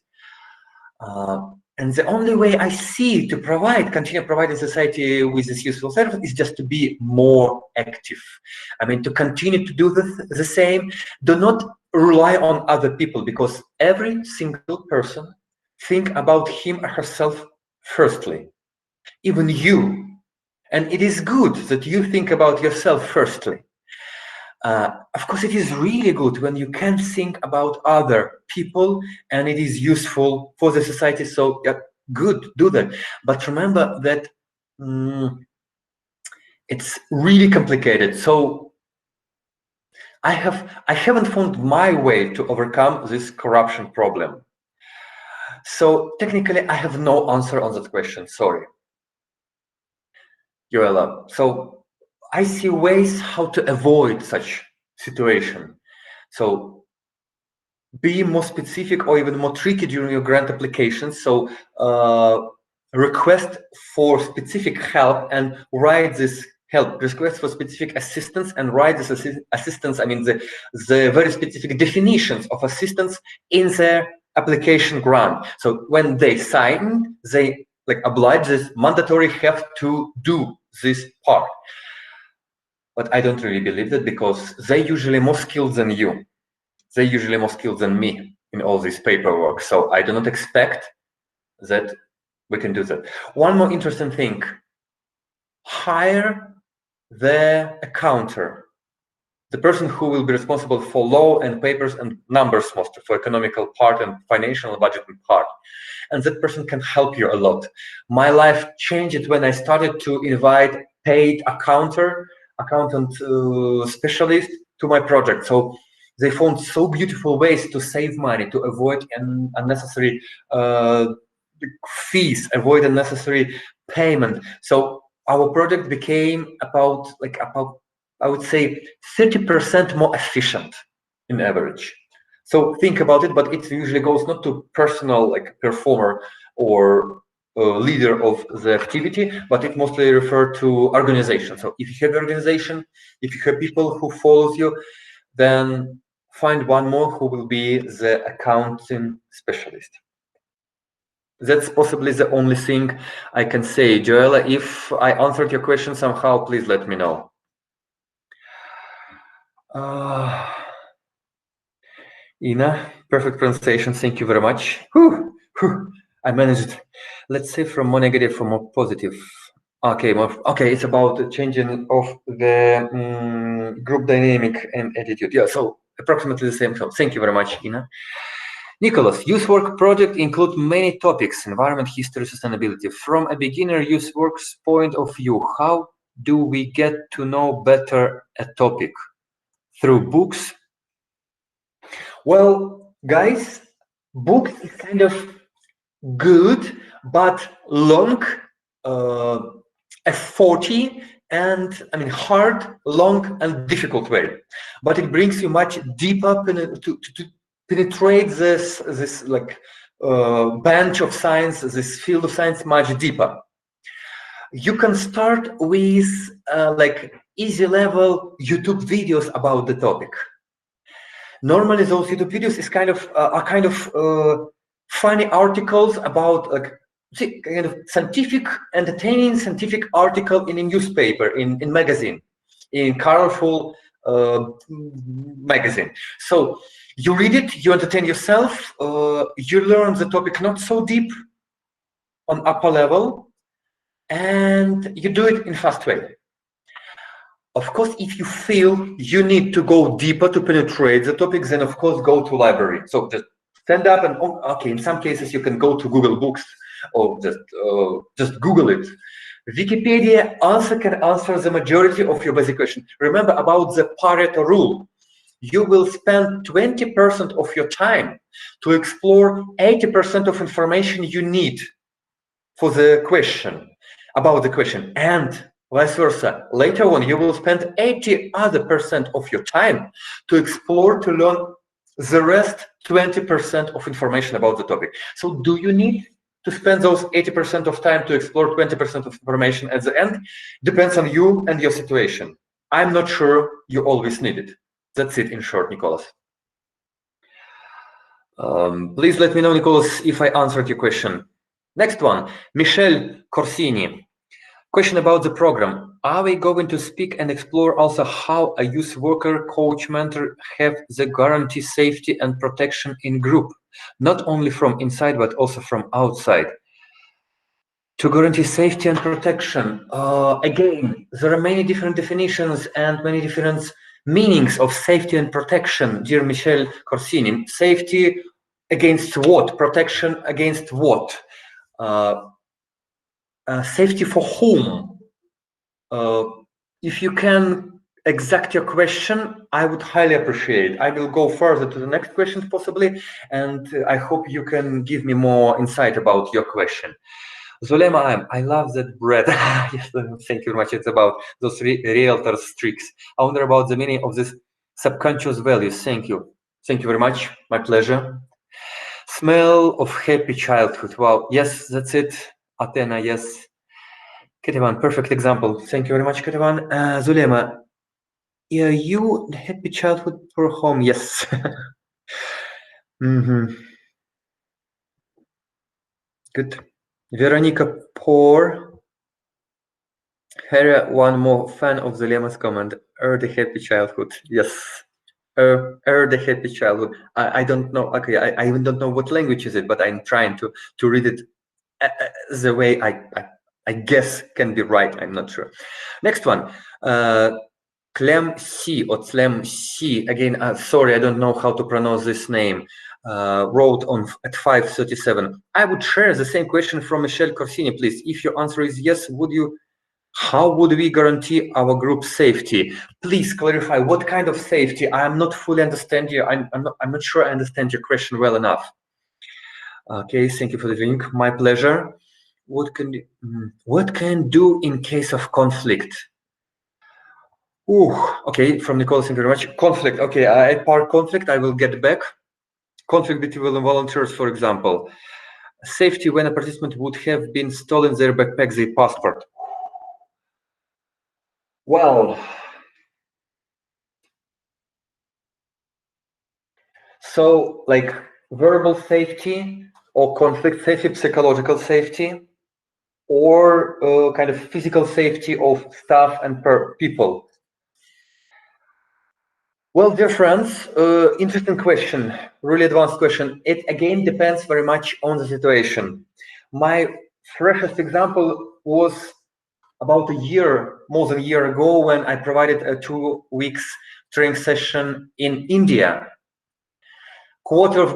And the only way I see to continue providing society with this useful service is just to be more active. I mean, to continue to do the same. Do not rely on other people, because every single person think about him or herself firstly, even you. And it is good that you think about yourself firstly. Of course, it is really good when you can think about other people and it is useful for the society. So yeah, good, do that. But remember that it's really complicated. So I haven't found my way to overcome this corruption problem. So technically, I have no answer on that question. Sorry, Joella. So I see ways how to avoid such situation. So be more specific or even more tricky during your grant applications. So request for specific help and write this help, request for specific assistance and write this assistance, I mean the very specific definitions of assistance in their application grant. So when they sign, they like oblige this mandatory have to do this part. But I don't really believe that, because they're usually more skilled than you. They're usually more skilled than me in all this paperwork. So I do not expect that we can do that. One more interesting thing, hire the accountant, the person who will be responsible for law and papers and numbers, mostly for economical part and financial and budgeting part. And that person can help you a lot. My life changed when I started to invite paid accountant specialist to my project. So they found so beautiful ways to save money, to avoid unnecessary fees, avoid unnecessary payment. So our project became about I would say 30% more efficient in average. So think about it, but it usually goes not to personal like performer or leader of the activity, but it mostly refers to organization. So if you have organization, if you have people who follow you, then find one more who will be the accounting specialist. That's possibly the only thing I can say. Joella, if I answered your question somehow, please let me know. Ina, perfect pronunciation. Thank you very much. Whew, whew, I managed. Let's say from more negative, from more positive. Okay, okay. It's about the changing of the group dynamic and attitude. Yeah, so approximately the same. So thank you very much, Ina. Nicholas, youth work project include many topics: environment, history, sustainability. From a beginner youth works point of view, how do we get to know better a topic? Through books? Well, guys, book is kind of good, but long, efforty, and I mean hard, long, and difficult way. But it brings you much deeper to penetrate this like bench of science, this field of science much deeper. You can start with like easy level YouTube videos about the topic. Normally, those YouTube videos is are kind of funny articles about like kind of scientific, entertaining scientific article in a newspaper, in magazine, in colorful magazine. So you read it, you entertain yourself, you learn the topic not so deep on upper level, and you do it in fast way. Of course, if you feel you need to go deeper to penetrate the topic, then of course go to library. So just stand up and okay, in some cases you can go to Google Books or just Google it. Wikipedia also can answer the majority of your basic question. Remember about the Pareto rule. you will spend 20% of your time to explore 80% of information you need for the question, about the question, and vice versa. Later on, you will spend 80% of your time to explore, to learn the rest 20% of information about the topic. So do you need to spend those 80% of time to explore 20% of information at the end? Depends on you and your situation. I'm not sure you always need it. That's it in short, Nicholas. Please let me know, Nicholas, if I answered your question. Next one, Michelle Corsini. Question about the program. Are we going to speak and explore also how a youth worker, coach, mentor have the guarantee safety and protection in group, not only from inside, but also from outside? To guarantee safety and protection, again, there are many different definitions and many different meanings of safety and protection, dear Michelle Corsini. Safety against what? Protection against what? Safety for whom? If you can exact your question, I would highly appreciate. I will go further to the next question possibly, and I hope you can give me more insight about your question. Zulema, I love that bread. Yes, thank you very much. It's about those realtor tricks. I wonder about the meaning of this subconscious values. Thank you. Thank you very much. My pleasure. Smell of happy childhood. Wow. Yes, that's it. Athena, yes. Ketevan, perfect example. Thank you very much, Ketevan. Zulema, are you happy childhood for home? Yes. Good. Veronica Poor. Here, one more fan of Zulema's comment. The happy childhood. Yes. The happy childhood. I don't know. Okay, I even don't know what language is it, but I'm trying to read it the way I guess can be right. I'm not sure. Next one. Clem C or Clem C. Again, sorry, I don't know how to pronounce this name. Wrote on at 5:37. I would share the same question from Michelle Corsini, please. If your answer is yes, how would we guarantee our group safety? Please clarify what kind of safety. I am not fully understand you. I'm not sure I understand your question well enough. Okay, thank you for the link. My pleasure. What can do in case of conflict? Okay, from Nicole, thank you very much. Conflict. Okay, I part conflict. I will get back. Conflict between volunteers, for example. Safety when a participant would have been stolen their backpack, their passport. Well, so like verbal safety or conflict safety, psychological safety, or kind of physical safety of staff and people. Well, dear friends, interesting question, really advanced question. It again depends very much on the situation. My freshest example was about more than a year ago, when I provided a 2 weeks training session in India. Quarter of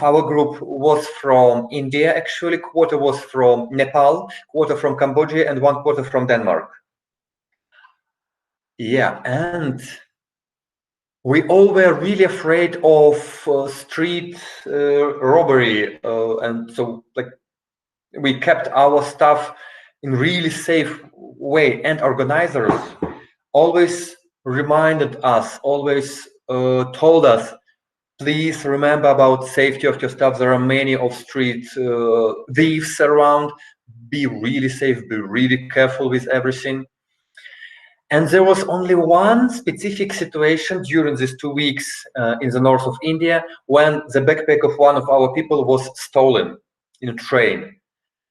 our group was from India, actually. Quarter was from Nepal, quarter from Cambodia, and 1/4 from Denmark. Yeah, and we all were really afraid of street robbery, and so like we kept our stuff in really safe way. And organizers always reminded us, always told us, please remember about safety of your stuff. There are many of street thieves around. Be really safe, be really careful with everything. And there was only one specific situation during these 2 weeks in the north of India, when the backpack of one of our people was stolen in a train.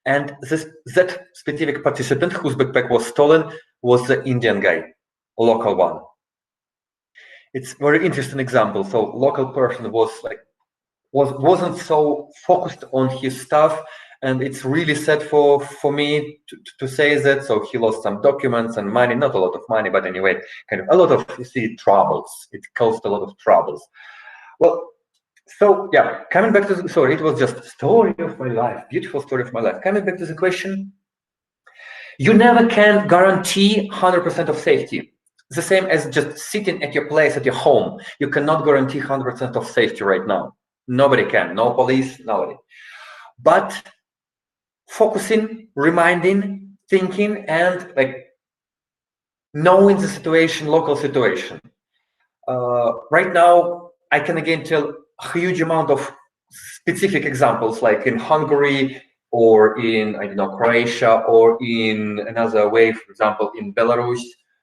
And that specific participant whose backpack was stolen was the Indian guy, a local one. It's a very interesting example. So local person wasn't so focused on his stuff, and it's really sad for me to say that. So he lost some documents and money, not a lot of money, but anyway, kind of a lot of, you see, troubles. It caused a lot of troubles. Well, so yeah, coming back to the story, it was just a story of my life, beautiful story of my life. Coming back to the question, you never can guarantee 100% of safety. the same as just sitting at your place at your home. You cannot guarantee 100% of safety right now. Nobody can, no police, nobody. But focusing, reminding, thinking, and like knowing the situation, local situation. Right now, I can again tell a huge amount of specific examples, like in Hungary or in, I don't know, Croatia, or in another way, for example, in Belarus.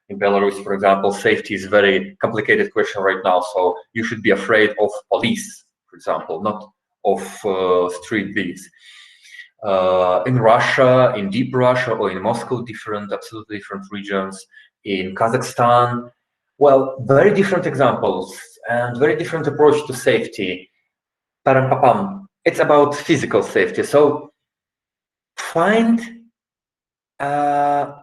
In Belarus, for example, safety is a very complicated question right now, so you should be afraid of police, for example, not of street thieves. In Russia, in deep Russia, or in Moscow, absolutely different regions. In Kazakhstan, well, very different examples and very different approach to safety. Parampapam. It's about physical safety. So find a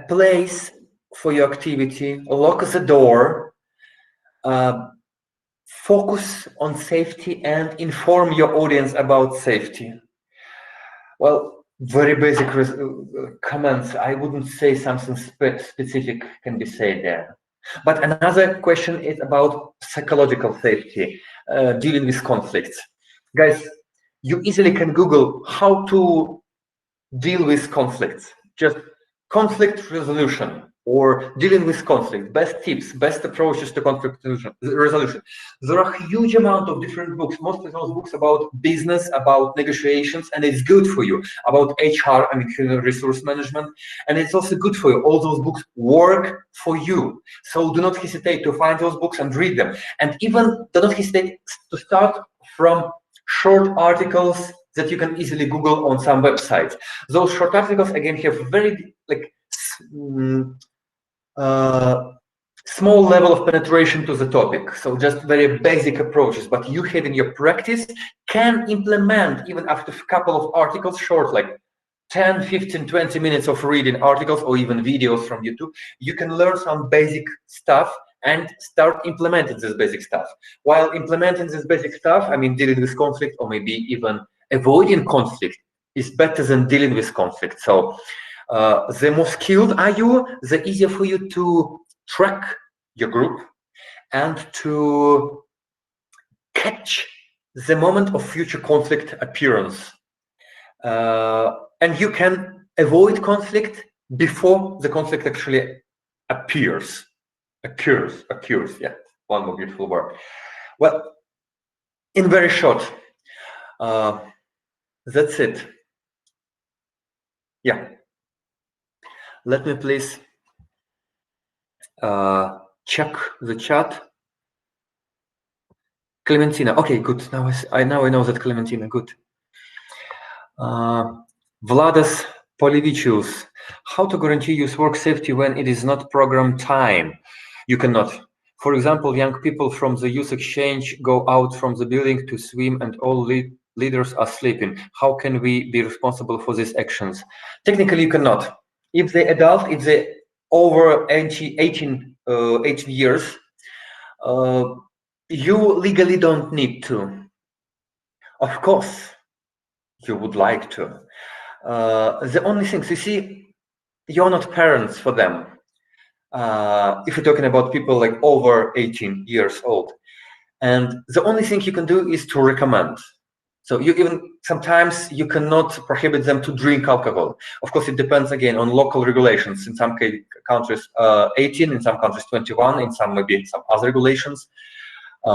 place for your activity, lock the door, focus on safety, and inform your audience about safety. Well, very basic comments. I wouldn't say something specific can be said there. But another question is about psychological safety, dealing with conflicts. Guys, you easily can Google how to deal with conflicts. Just conflict resolution or dealing with conflict, best tips, best approaches to conflict resolution. There are a huge amount of different books, mostly those books about business, about negotiations, and it's good for you, about HR, I mean, human resource management, and it's also good for you. All those books work for you. So do not hesitate to find those books and read them. And even do not hesitate to start from short articles that you can easily Google on some websites. Those short articles, again, have very small level of penetration to the topic. So just very basic approaches, but you have in your practice can implement even after a couple of articles, short, like 10, 15, 20 minutes of reading articles or even videos from YouTube. You can learn some basic stuff and start implementing this basic stuff. While implementing this basic stuff, I mean, dealing with conflict or maybe even avoiding conflict is better than dealing with conflict. So the more skilled are you, the easier for you to track your group and to catch the moment of future conflict appearance. And you can avoid conflict before the conflict actually appears. Occurs, yeah, one more beautiful word. Well, in very short, that's it. Yeah. Let me please check the chat. Clementina, okay, good. Now I know that Clementina, good. Vladas Polivicius, how to guarantee use work safety when it is not program time? You cannot. For example, young people from the youth exchange go out from the building to swim and all leaders are sleeping. How can we be responsible for these actions? Technically, you cannot. If they adult, if they over 18 years, you legally don't need to. Of course, you would like to. The only thing, you see, you're not parents for them. If you're talking about people like over 18 years old. And the only thing you can do is to recommend. So you even sometimes you cannot prohibit them to drink alcohol. Of course, it depends again on local regulations. In some countries, 18, in some countries 21, in some maybe some other regulations,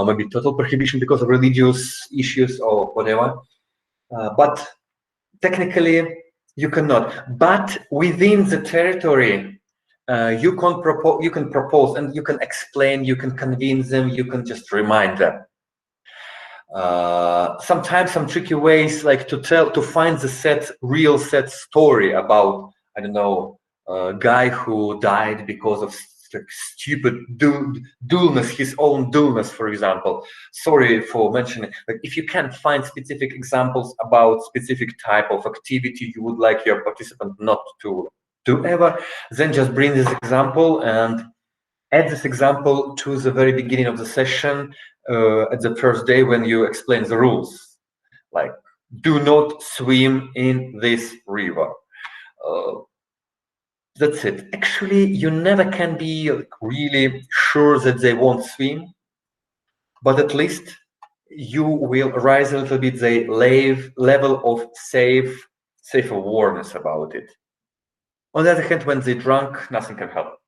maybe total prohibition because of religious issues or whatever. But technically, you cannot. But within the territory, you can propose and you can explain, you can convince them, you can just remind them. Sometimes some tricky ways, like to find the real set story about, I don't know, a guy who died because of stupid dullness, his own dullness, for example. Sorry for mentioning, but if you can't find specific examples about specific type of activity you would like your participant not to do ever, then just bring this example and add this example to the very beginning of the session at the first day when you explain the rules. Like, do not swim in this river. That's it. Actually, you never can be really sure that they won't swim, but at least you will rise a little bit the level of safe awareness about it. On the other hand, when they're drunk, nothing can help.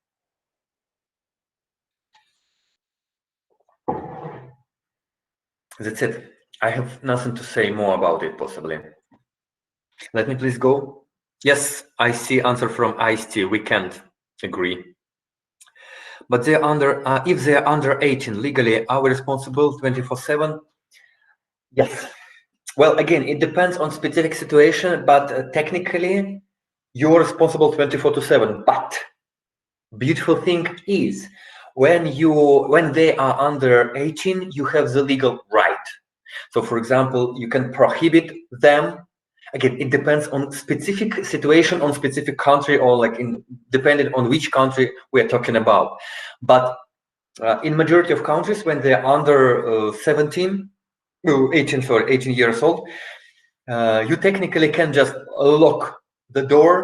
That's it. I have nothing to say more about it, possibly. Let me please go. Yes, I see answer from Ice-T. We can't agree. But they're under, if they're under 18 legally, are we responsible 24/7? Yes. Well, again, it depends on specific situation, but technically, you're responsible 24/7. But beautiful thing is, when they are under 18, you have the legal right. So, for example, you can prohibit them. Again, it depends on specific situation, on specific country, or like depending on which country we are talking about. But in majority of countries, when they're under 18 years old, you technically can just lock the door.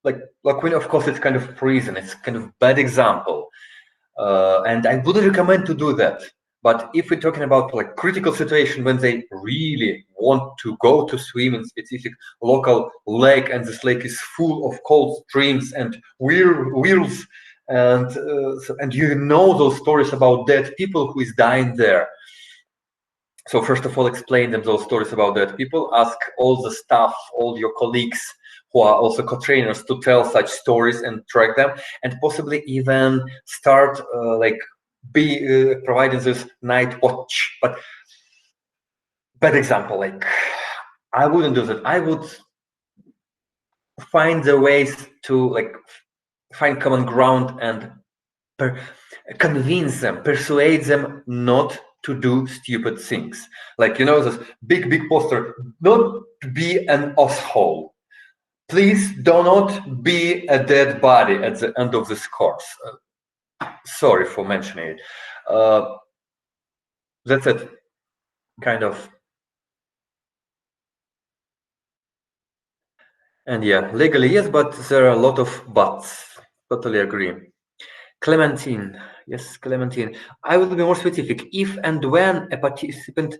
Like when, of course, it's kind of prison. It's kind of bad example, and I wouldn't recommend to do that. But if we're talking about like critical situation when they really want to go to swim in specific local lake, and this lake is full of cold streams and wheels, and you know those stories about dead people who is dying there. So first of all, explain them those stories about dead people. Ask all the staff, all your colleagues who are also co-trainers to tell such stories and track them, and possibly even start providing this night watch. But bad example, like I wouldn't do that. I would find the ways to like find common ground and convince them, persuade them not to do stupid things. Like, you know, this big poster, not be an asshole. Please do not be a dead body at the end of this course. Sorry for mentioning it. That's it, kind of. And yeah, legally, yes, but there are a lot of buts. Totally agree. Clementine, yes, Clementine. I will be more specific. If and when a participant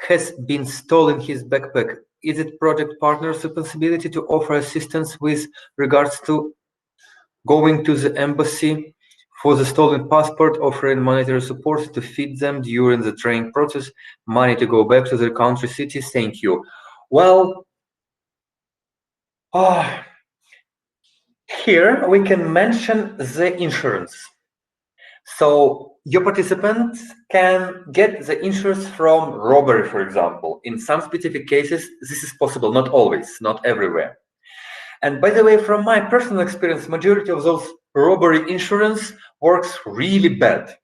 has been stolen his backpack, is it project partner's responsibility to offer assistance with regards to going to the embassy for the stolen passport, offering monetary support to feed them during the training process, money to go back to their country cities? Thank you. Well, here we can mention the insurance. So your participants can get the insurance from robbery, for example. In some specific cases, this is possible, not always, not everywhere. And by the way, from my personal experience, majority of those robbery insurance works really bad.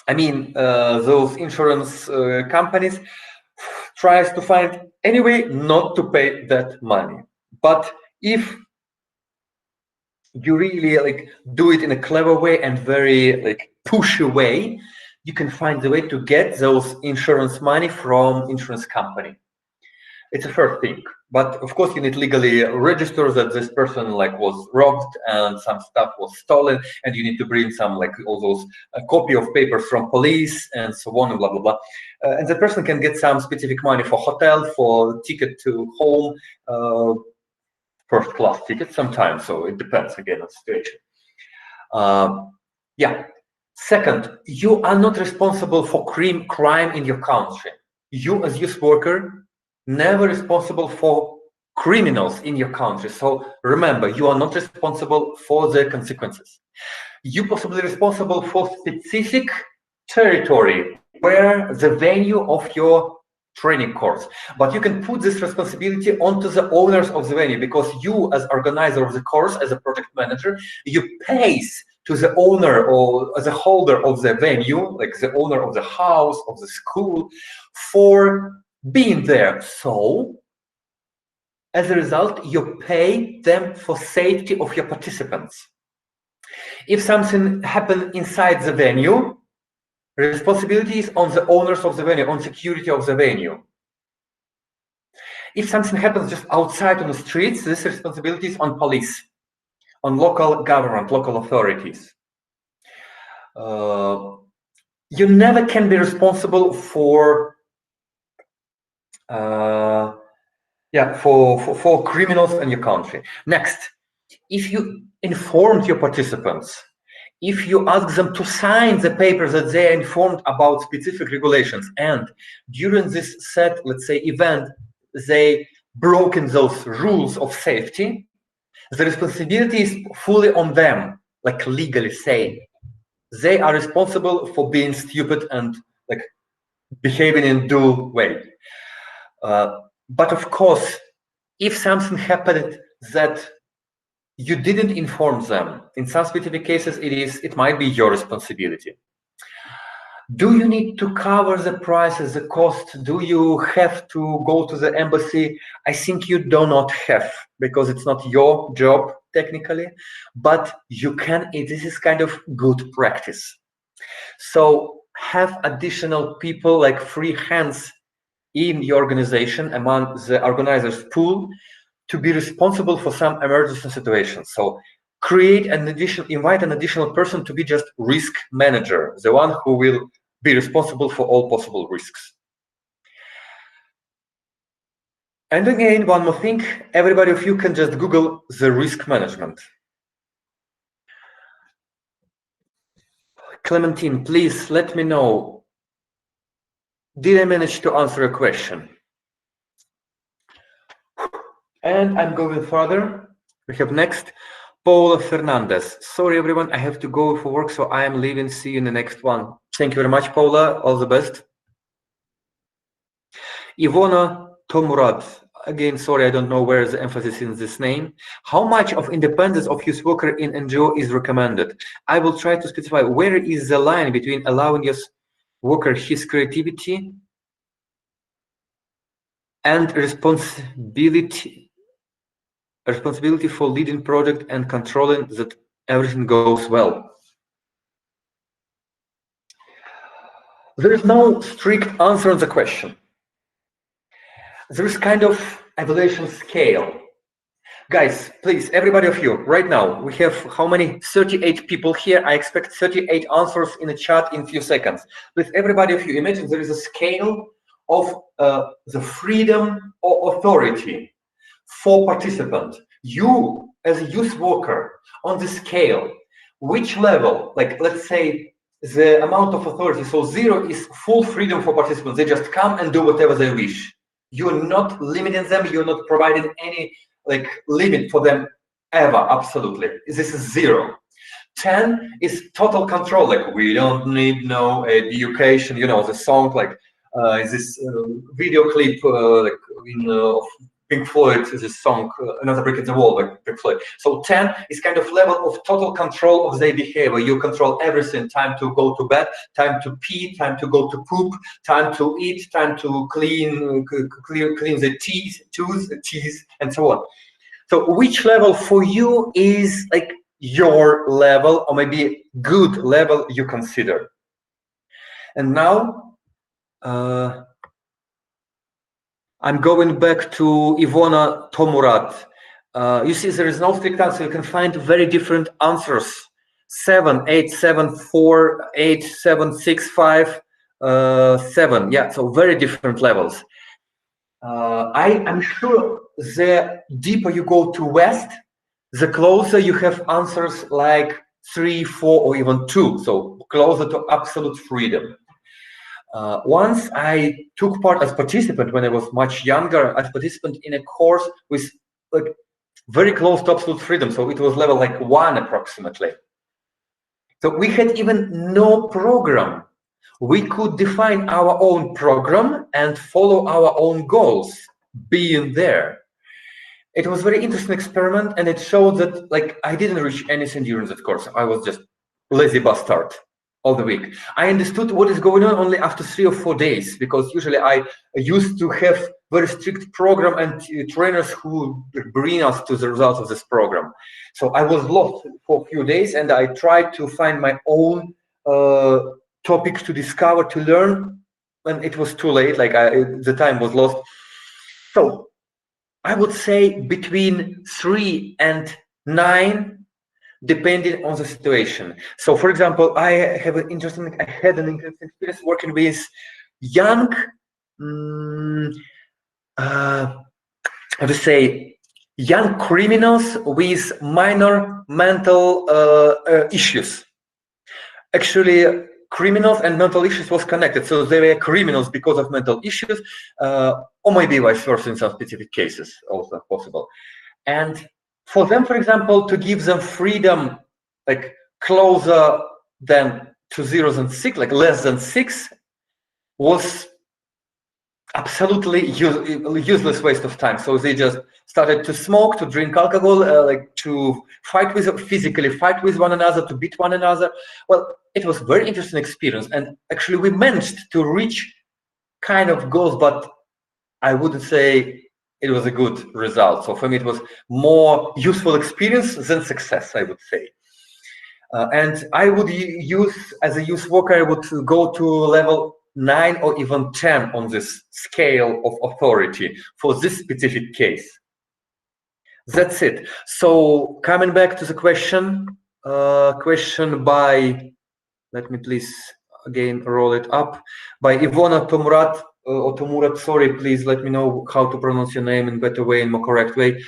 I mean, those insurance companies tries to find any way not to pay that money. But if you really like do it in a clever way and very like pushy way, you can find the way to get those insurance money from insurance company. It's a first thing, but of course you need legally register that this person like was robbed and some stuff was stolen, and you need to bring some like all those copy of papers from police and so on and blah blah blah, and the person can get some specific money for hotel, for ticket to home, first class ticket sometimes, so it depends again on the situation. Yeah. Second, you are not responsible for crime in your country. You as youth worker never responsible for criminals in your country. So remember, you are not responsible for the consequences. You possibly responsible for specific territory where the venue of your training course, but you can put this responsibility onto the owners of the venue, because you as organizer of the course, as a project manager, you pays to the owner or the holder of the venue, like the owner of the house, of the school, for being there. So as a result, you pay them for safety of your participants. If something happened inside the venue, responsibility is on the owners of the venue, on security of the venue. If something happens just outside on the streets, this responsibility is on police, on local government, local authorities. You never can be responsible for for criminals in your country. Next, if you informed your participants, if you ask them to sign the paper that they are informed about specific regulations, and during this set, let's say, event, they broken those rules of safety, the responsibility is fully on them, like legally saying. They are responsible for being stupid and like behaving in dual way. But of course, if something happened that you didn't inform them, in some specific cases, it might be your responsibility. Do you need to cover the prices, the cost? Do you have to go to the embassy? I think you do not have, because it's not your job technically, but you can. This is kind of good practice. So have additional people, like free hands in the organization, among the organizers pool, to be responsible for some emergency situations. So invite an additional person to be just risk manager, the one who will be responsible for all possible risks. And again, one more thing, everybody of you can just Google the risk management. Clementine, please let me know, did I manage to answer a question? And I'm going further. We have next, Paula Fernandez. Sorry, everyone, I have to go for work, so I am leaving. See you in the next one. Thank you very much, Paula. All the best. Ivona Tomurad. Again, sorry, I don't know where is the emphasis in this name. How much of independence of youth worker in NGO is recommended? I will try to specify where is the line between allowing youth worker his creativity and responsibility for leading project and controlling that everything goes well. There is no strict answer on the question. There is kind of evaluation scale. Guys, please, everybody of you, right now, we have how many? 38 people here. I expect 38 answers in the chat in a few seconds. With everybody of you, imagine there is a scale of the freedom or authority for participant. You, as a youth worker, on the scale, which level, like let's say the amount of authority, so 0 is full freedom for participants. They just come and do whatever they wish. You're not limiting them, you're not providing any like limit for them ever, absolutely. This is 0. 10 is total control, like we don't need no education, you know, the song, like this video clip like in Pink Floyd, this song, Another Brick in the Wall by Pink Floyd. So 10 is kind of level of total control of their behavior. You control everything, time to go to bed, time to pee, time to go to poop, time to eat, time to clean the teeth, and so on. So which level for you is like your level, or maybe good level you consider? And now, I'm going back to Ivona Tomurat. You see, there is no strict answer. You can find very different answers. 7, 8, 7, 4, 8, 7, 6, 5, 7. Yeah, so very different levels. I'm sure the deeper you go to West, the closer you have answers like 3, 4, or even 2. So closer to absolute freedom. Once I took part as participant when I was much younger, as participant in a course with like very close to absolute freedom. So it was level like 1 approximately. So we had even no program. We could define our own program and follow our own goals, being there. It was a very interesting experiment, and it showed that like I didn't reach anything during that course. I was just lazy bastard all the week. I understood what is going on only after 3 or 4 days, because usually I used to have very strict program and trainers who bring us to the results of this program. So I was lost for a few days, and I tried to find my own topics to discover, to learn, and it was too late. Like the time was lost. So I would say between 3 and 9, depending on the situation. So, for example, I had an interesting experience working with young, how to say, young criminals with minor mental issues. Actually, criminals and mental issues was connected. So they were criminals because of mental issues, or maybe vice versa in some specific cases, also possible. And for them, for example, to give them freedom, like closer than to 0 and 6, like less than 6, was absolutely useless waste of time. So they just started to smoke, to drink alcohol, like to fight with, physically fight with one another, to beat one another. Well, it was a very interesting experience, and actually we managed to reach kind of goals, but I wouldn't say it was a good result. So for me, it was more useful experience than success, I would say. And I would use, as a youth worker, I would go to level 9 or even 10 on this scale of authority for this specific case. That's it. So coming back to the question by, let me please again roll it up, by Ivona Tomurat, or Tomurat, sorry, please let me know how to pronounce your name in better way, in more correct way.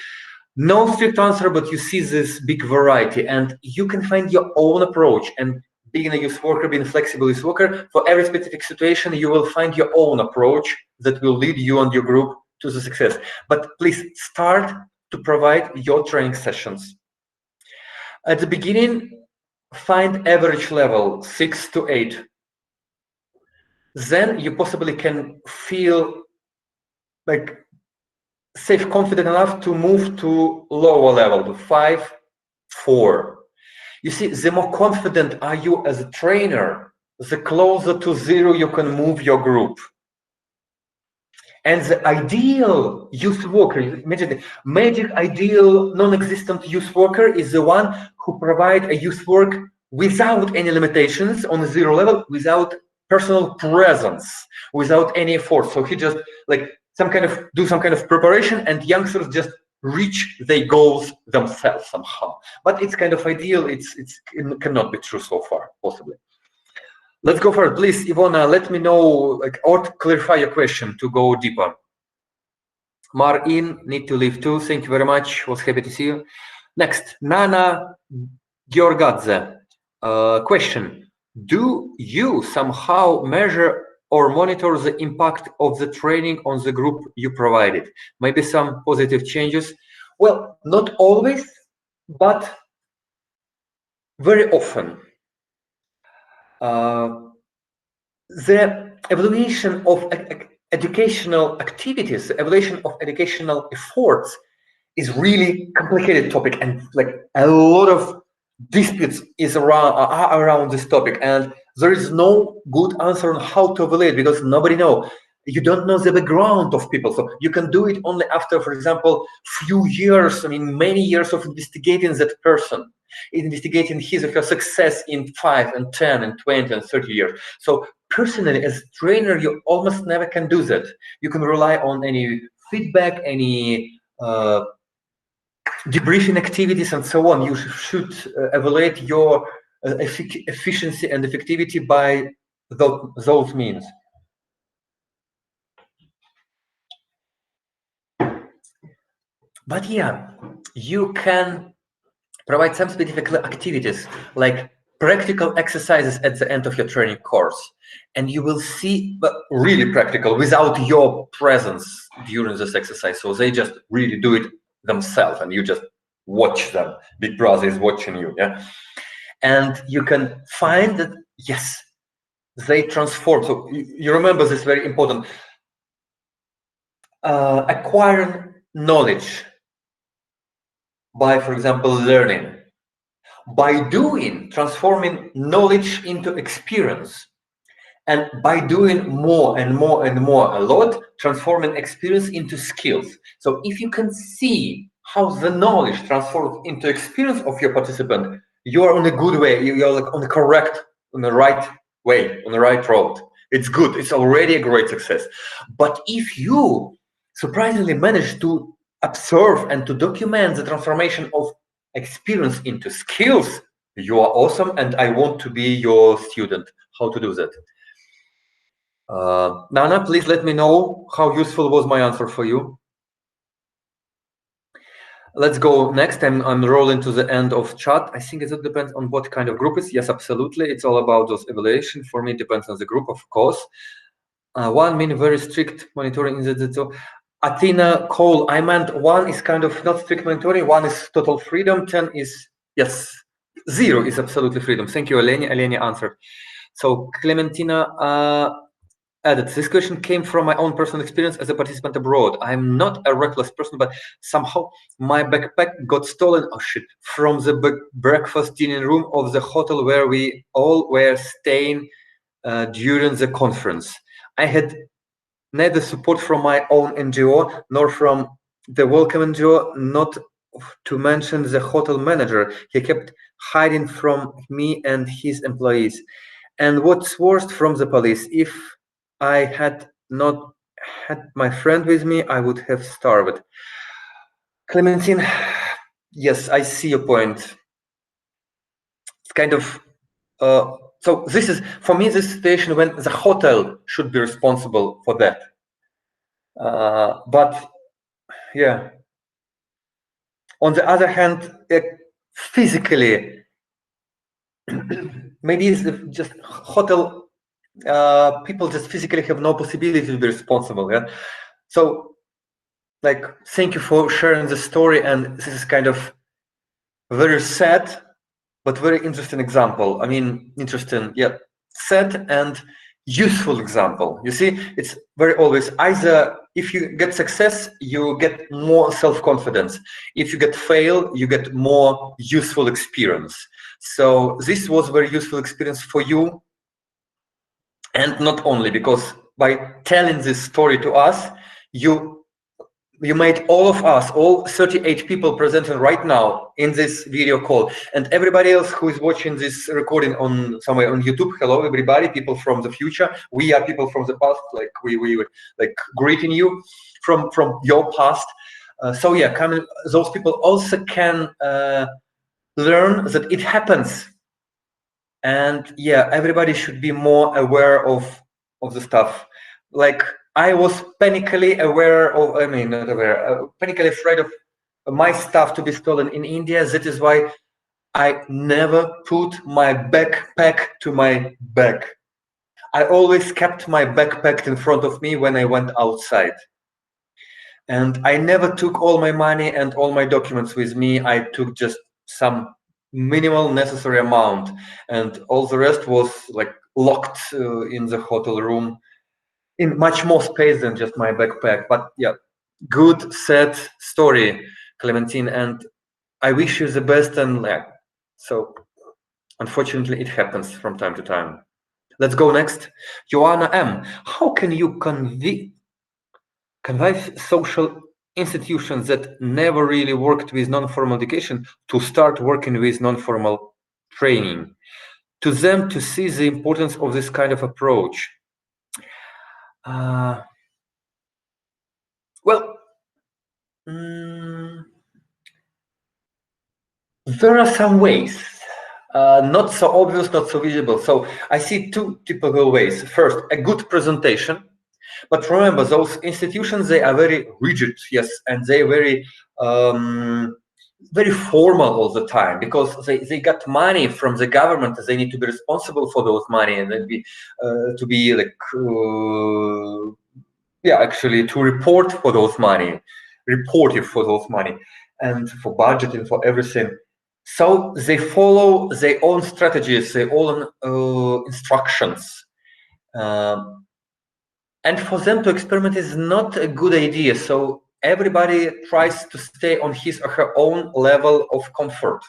No strict answer, but you see this big variety, and you can find your own approach. And being a youth worker, being a flexible youth worker, for every specific situation, you will find your own approach that will lead you and your group to the success. But please start to provide your training sessions. At the beginning, find average level 6 to 8. Then you possibly can feel like safe, confident enough to move to lower level, to 5, 4. You see, the more confident are you as a trainer, the closer to 0 you can move your group. And the ideal youth worker, imagine the magic ideal non-existent youth worker is the one who provides a youth work without any limitations on the 0 level, without personal presence, without any effort. So he just like some kind of preparation, and youngsters just reach their goals themselves somehow. But it's kind of ideal. It cannot be true so far, possibly. Let's go for it. Please, Ivona, let me know, like, or clarify your question to go deeper. Marin, need to leave too. Thank you very much. Was happy to see you. Next, Nana Georgadze. Question: do you somehow measure or monitor the impact of the training on the group you provided? Maybe some positive changes? Well, not always, but very often. The evaluation of educational activities, the evaluation of educational efforts is really complicated topic, and like a lot of disputes are around this topic, and there is no good answer on how to evaluate, because nobody knows. You don't know the background of people, so you can do it only after, for example, few years, I mean many years of investigating that person, investigating his or her success in 5 and 10 and 20 and 30 years. So personally, as a trainer, you almost never can do that. You can rely on any feedback, any debriefing activities, and so on. You should evaluate your efficiency and effectivity by those means. But yeah, you can provide some specific activities like practical exercises at the end of your training course, and you will see, but really practical, without your presence during this exercise. So they just really do it themselves, and you just watch them. Big Brother is watching you, yeah. And you can find that yes, they transform. So you remember this, very important. Acquiring knowledge by, for example, learning. By doing, transforming knowledge into experience. And by doing more and more and more a lot, transforming experience into skills. So if you can see how the knowledge transforms into experience of your participant, you are on a good way. You're like on the right way, on the right road. It's good. It's already a great success. But if you surprisingly manage to observe and to document the transformation of experience into skills, you are awesome and I want to be your student. How to do that? Nana, please let me know how useful was my answer for you. Let's go next. I'm rolling to the end of chat. I think it depends on what kind of group it's. Yes, absolutely. It's all about those evaluation. For me, it depends on the group, of course. One mean very strict monitoring. So Athena, Cole, I meant one is kind of not strict monitoring, one is total freedom, 10 is, yes, 0 is absolutely freedom. Thank you, Eleni. Eleni answered. So Clementina added, this question came from my own personal experience as a participant abroad. I'm not a reckless person, but somehow my backpack got stolen, oh shit, from the breakfast dining room of the hotel where we all were staying during the conference. I had neither support from my own NGO nor from the welcome NGO, not to mention the hotel manager. He kept hiding from me and his employees. And what's worst, from the police. If I had not had my friend with me, I would have starved. Clementine, yes, I see your point. It's kind of so this is, for me, this situation when the hotel should be responsible for that. But yeah, on the other hand, physically, maybe it's just hotel people just physically have no possibility to be responsible. Yeah, so like, thank you for sharing the story, and this is kind of very sad but very interesting example. I mean, interesting, yeah, sad and useful example. You see, it's very always either if you get success, you get more self-confidence. If you get fail, you get more useful experience. So this was very useful experience for you. And not only because by telling this story to us, you made all of us, all 38 people presenting right now in this video call, and everybody else who is watching this recording on somewhere on YouTube. Hello, everybody, people from the future. We are people from the past. Like we like greeting you from your past. So yeah, those people also can learn that it happens, and yeah, everybody should be more aware of the stuff. Like, I was panically aware of, I mean, not aware, panically afraid of my stuff to be stolen in India. That is why I never put my backpack to my bag. I always kept my backpack in front of me when I went outside. And I never took all my money and all my documents with me. I took just some minimal necessary amount, and all the rest was like locked in the hotel room in much more space than just my backpack. But yeah, good, sad story, Clementine, and I wish you the best. And yeah, so unfortunately it happens from time to time. Let's go next. Joanna M. How can you convince social institutions that never really worked with non-formal education to start working with non-formal training, to them to see the importance of this kind of approach? Well, there are some ways, not so obvious, not so visible. So I see two typical ways. First, a good presentation. But remember, those institutions, they are very rigid, yes, and they're very very formal all the time, because they got money from the government. They need to be responsible for those money, and then to be like yeah, actually to report for those money, reporting for those money, and for budgeting, for everything. So they follow their own strategies, their own instructions. And for them to experiment is not a good idea. So everybody tries to stay on his or her own level of comfort.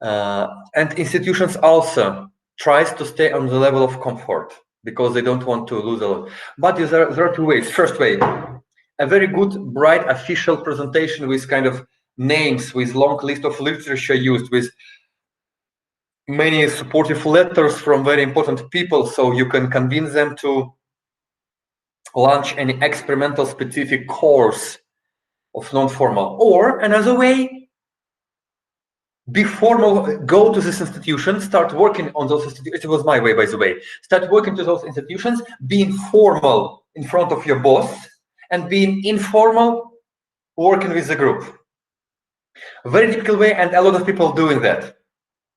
And institutions also tries to stay on the level of comfort because they don't want to lose a lot. But there are two ways. First way, a very good, bright, official presentation with kind of names, with long list of literature used, with many supportive letters from very important people, so you can convince them to launch any experimental specific course of non-formal. Or another way, be formal, go to this institution, start working on those institutions. It was my way, by the way. Start working to those institutions, being formal in front of your boss, and being informal working with the group. A very typical way, and a lot of people doing that.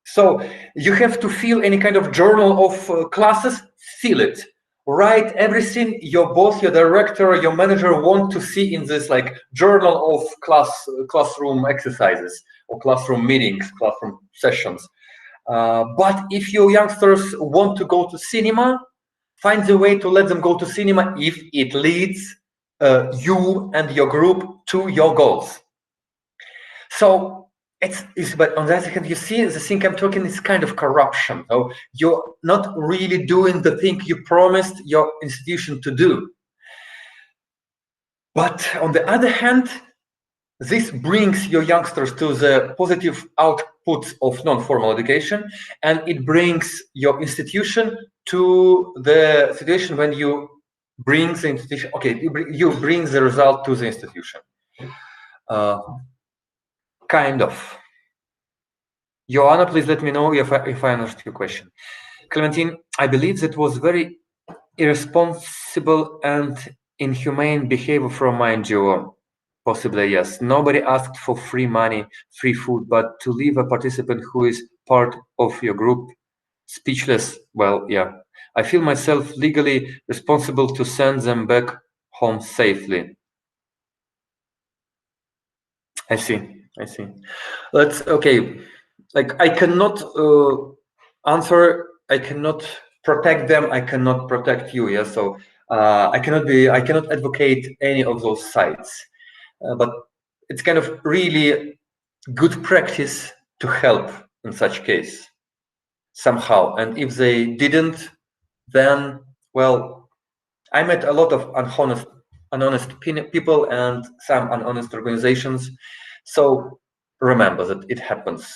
So you have to fill any kind of journal of classes, fill it. Write everything your boss, your director, your manager want to see in this like journal of classroom exercises or classroom meetings, classroom sessions. But if your youngsters want to go to cinema, find the way to let them go to cinema if it leads you and your group to your goals. So but on the other hand, you see, the thing I'm talking is kind of corruption. So you're not really doing the thing you promised your institution to do. But on the other hand, this brings your youngsters to the positive outputs of non-formal education, and it brings your institution to the situation when you bring the institution, okay, you bring the result to the institution. Kind of. Joanna, please let me know if I understood your question. Clementine, I believe that was very irresponsible and inhumane behavior from my NGO. Possibly, yes. Nobody asked for free money, free food, but to leave a participant who is part of your group speechless, well, yeah. I feel myself legally responsible to send them back home safely. I see. Okay. Like I cannot answer, I cannot protect them, I cannot protect you, yeah. So I cannot advocate any of those sides, but it's kind of really good practice to help in such case somehow. And if they didn't, then well, I met a lot of honest people and some unhonest organizations. So remember that it happens.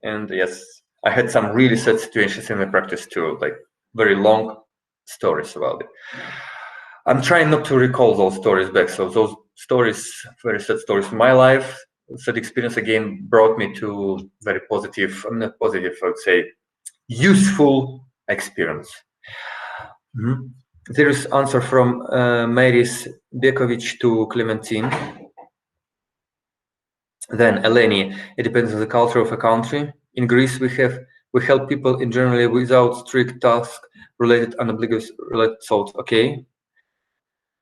And yes, I had some really sad situations in my practice too, like very long stories about it. I'm trying not to recall those stories back. So those stories, very sad stories in my life, sad experience again brought me to very positive, not positive, I would say, useful experience. There is answer from Maris Bekovic to Clementine. Then Eleni, it depends on the culture of a country. In Greece, we help people in generally without strict task related unambiguous related thought. Okay.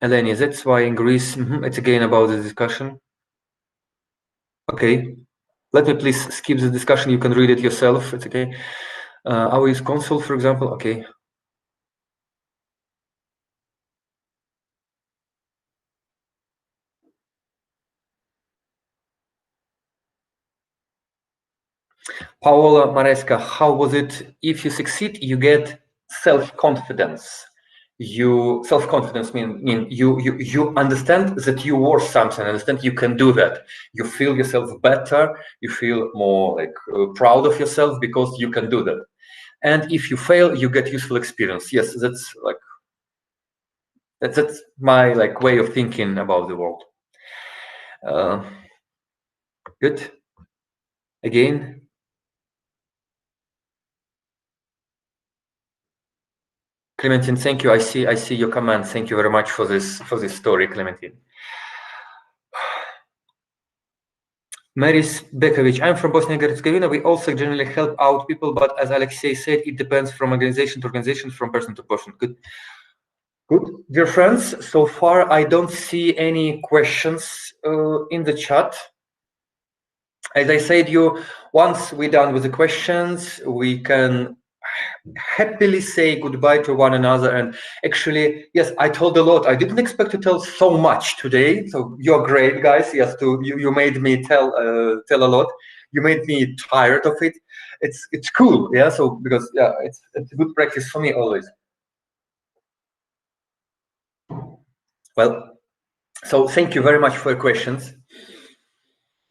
Eleni, that's why in Greece, it's again about the discussion. Okay. Let me please skip the discussion. You can read it yourself. It's okay. Our use console, for example. Okay. Paola Maresca, how was it? If you succeed, you get self-confidence. Self-confidence mean you understand that you worth something, understand you can do that. You feel yourself better, you feel more like proud of yourself because you can do that. And if you fail, you get useful experience. Yes, that's like that's my like way of thinking about the world. Good. Again. Clementine, thank you. I see your comment. Thank you very much for this story, Clementine. Maris Bekovic, I'm from Bosnia and Herzegovina. We also generally help out people, but as Alexei said, it depends from organization to organization, from person to person. Good. Dear friends, so far I don't see any questions in the chat. As I said, once we're done with the questions, we can happily say goodbye to one another. And actually, yes, I told a lot. I didn't expect to tell so much today. So you're great, guys. Yes, you made me tell a lot. You made me tired of it. It's cool, yeah. So because yeah, it's a good practice for me always. Well, so thank you very much for your questions.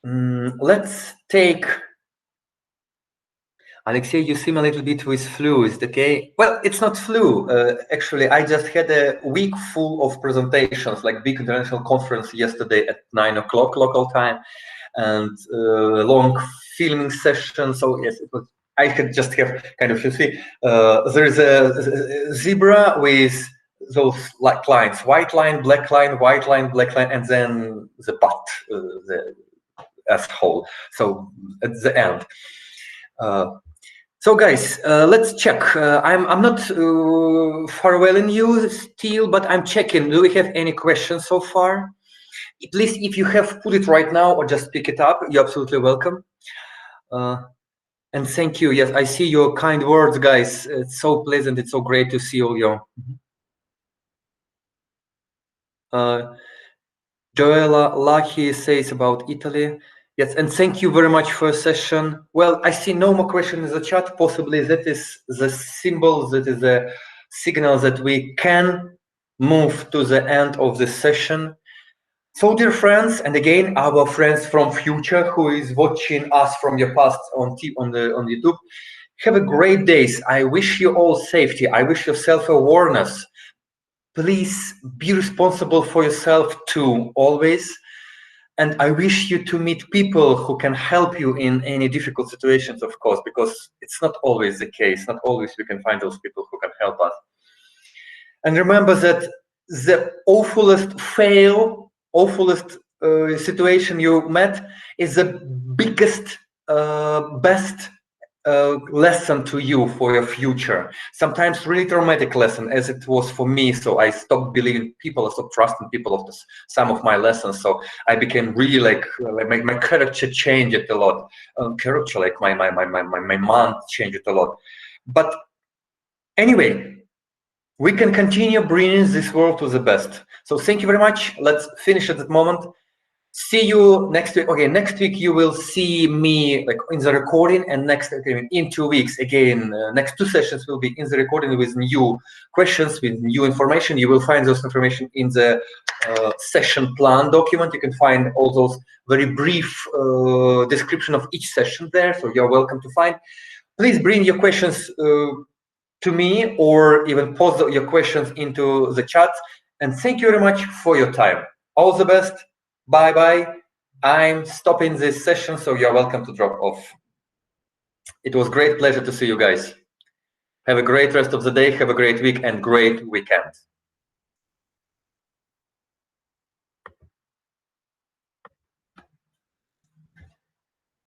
Let's take Alexei, you seem a little bit with flu. Is it okay? Well, it's not flu. Actually, I just had a week full of presentations, like big international conference yesterday at 9 o'clock local time, and long filming session. So yes, it was. I could just have kind of, you see, there is a zebra with those like lines: white line, black line, white line, black line, and then the butt, the asshole. So at the end. So guys, let's check. I'm not farewelling you still, but I'm checking. Do we have any questions so far? At least if you have, put it right now or just pick it up. You're absolutely welcome. And thank you. Yes, I see your kind words, guys. It's so pleasant. It's so great to see all you. Joella Lahi says about Italy. Yes, and thank you very much for a session. Well, I see no more questions in the chat. Possibly that is the symbol, that is the signal that we can move to the end of the session. So, dear friends, and again, our friends from future who is watching us from your past on YouTube, have a great days. I wish you all safety. I wish you self-awareness. Please be responsible for yourself too, always. And I wish you to meet people who can help you in any difficult situations, of course, because it's not always the case. Not always we can find those people who can help us. And remember that the awfulest situation you met is the biggest, best lesson to you for your future. Sometimes really traumatic lesson, as it was for me. So I stopped believing people, I stopped trusting people of some of my lessons. So I became really like my character changed a lot. Character, like my mind changed a lot. But anyway, we can continue bringing this world to the best. So thank you very much. Let's finish at that moment. See you next week. Okay, next week you will see me like in the recording, and in 2 weeks again, next 2 sessions will be in the recording with new questions, with new information. You will find those information in the session plan document. You can find all those very brief description of each session there, so you're welcome to find. Please bring your questions to me, or even post your questions into the chat. And thank you very much for your time. All the best. Bye bye. I'm stopping this session, so you're welcome to drop off. It was great pleasure to see you guys. Have a great rest of the day. Have a great week and great weekend.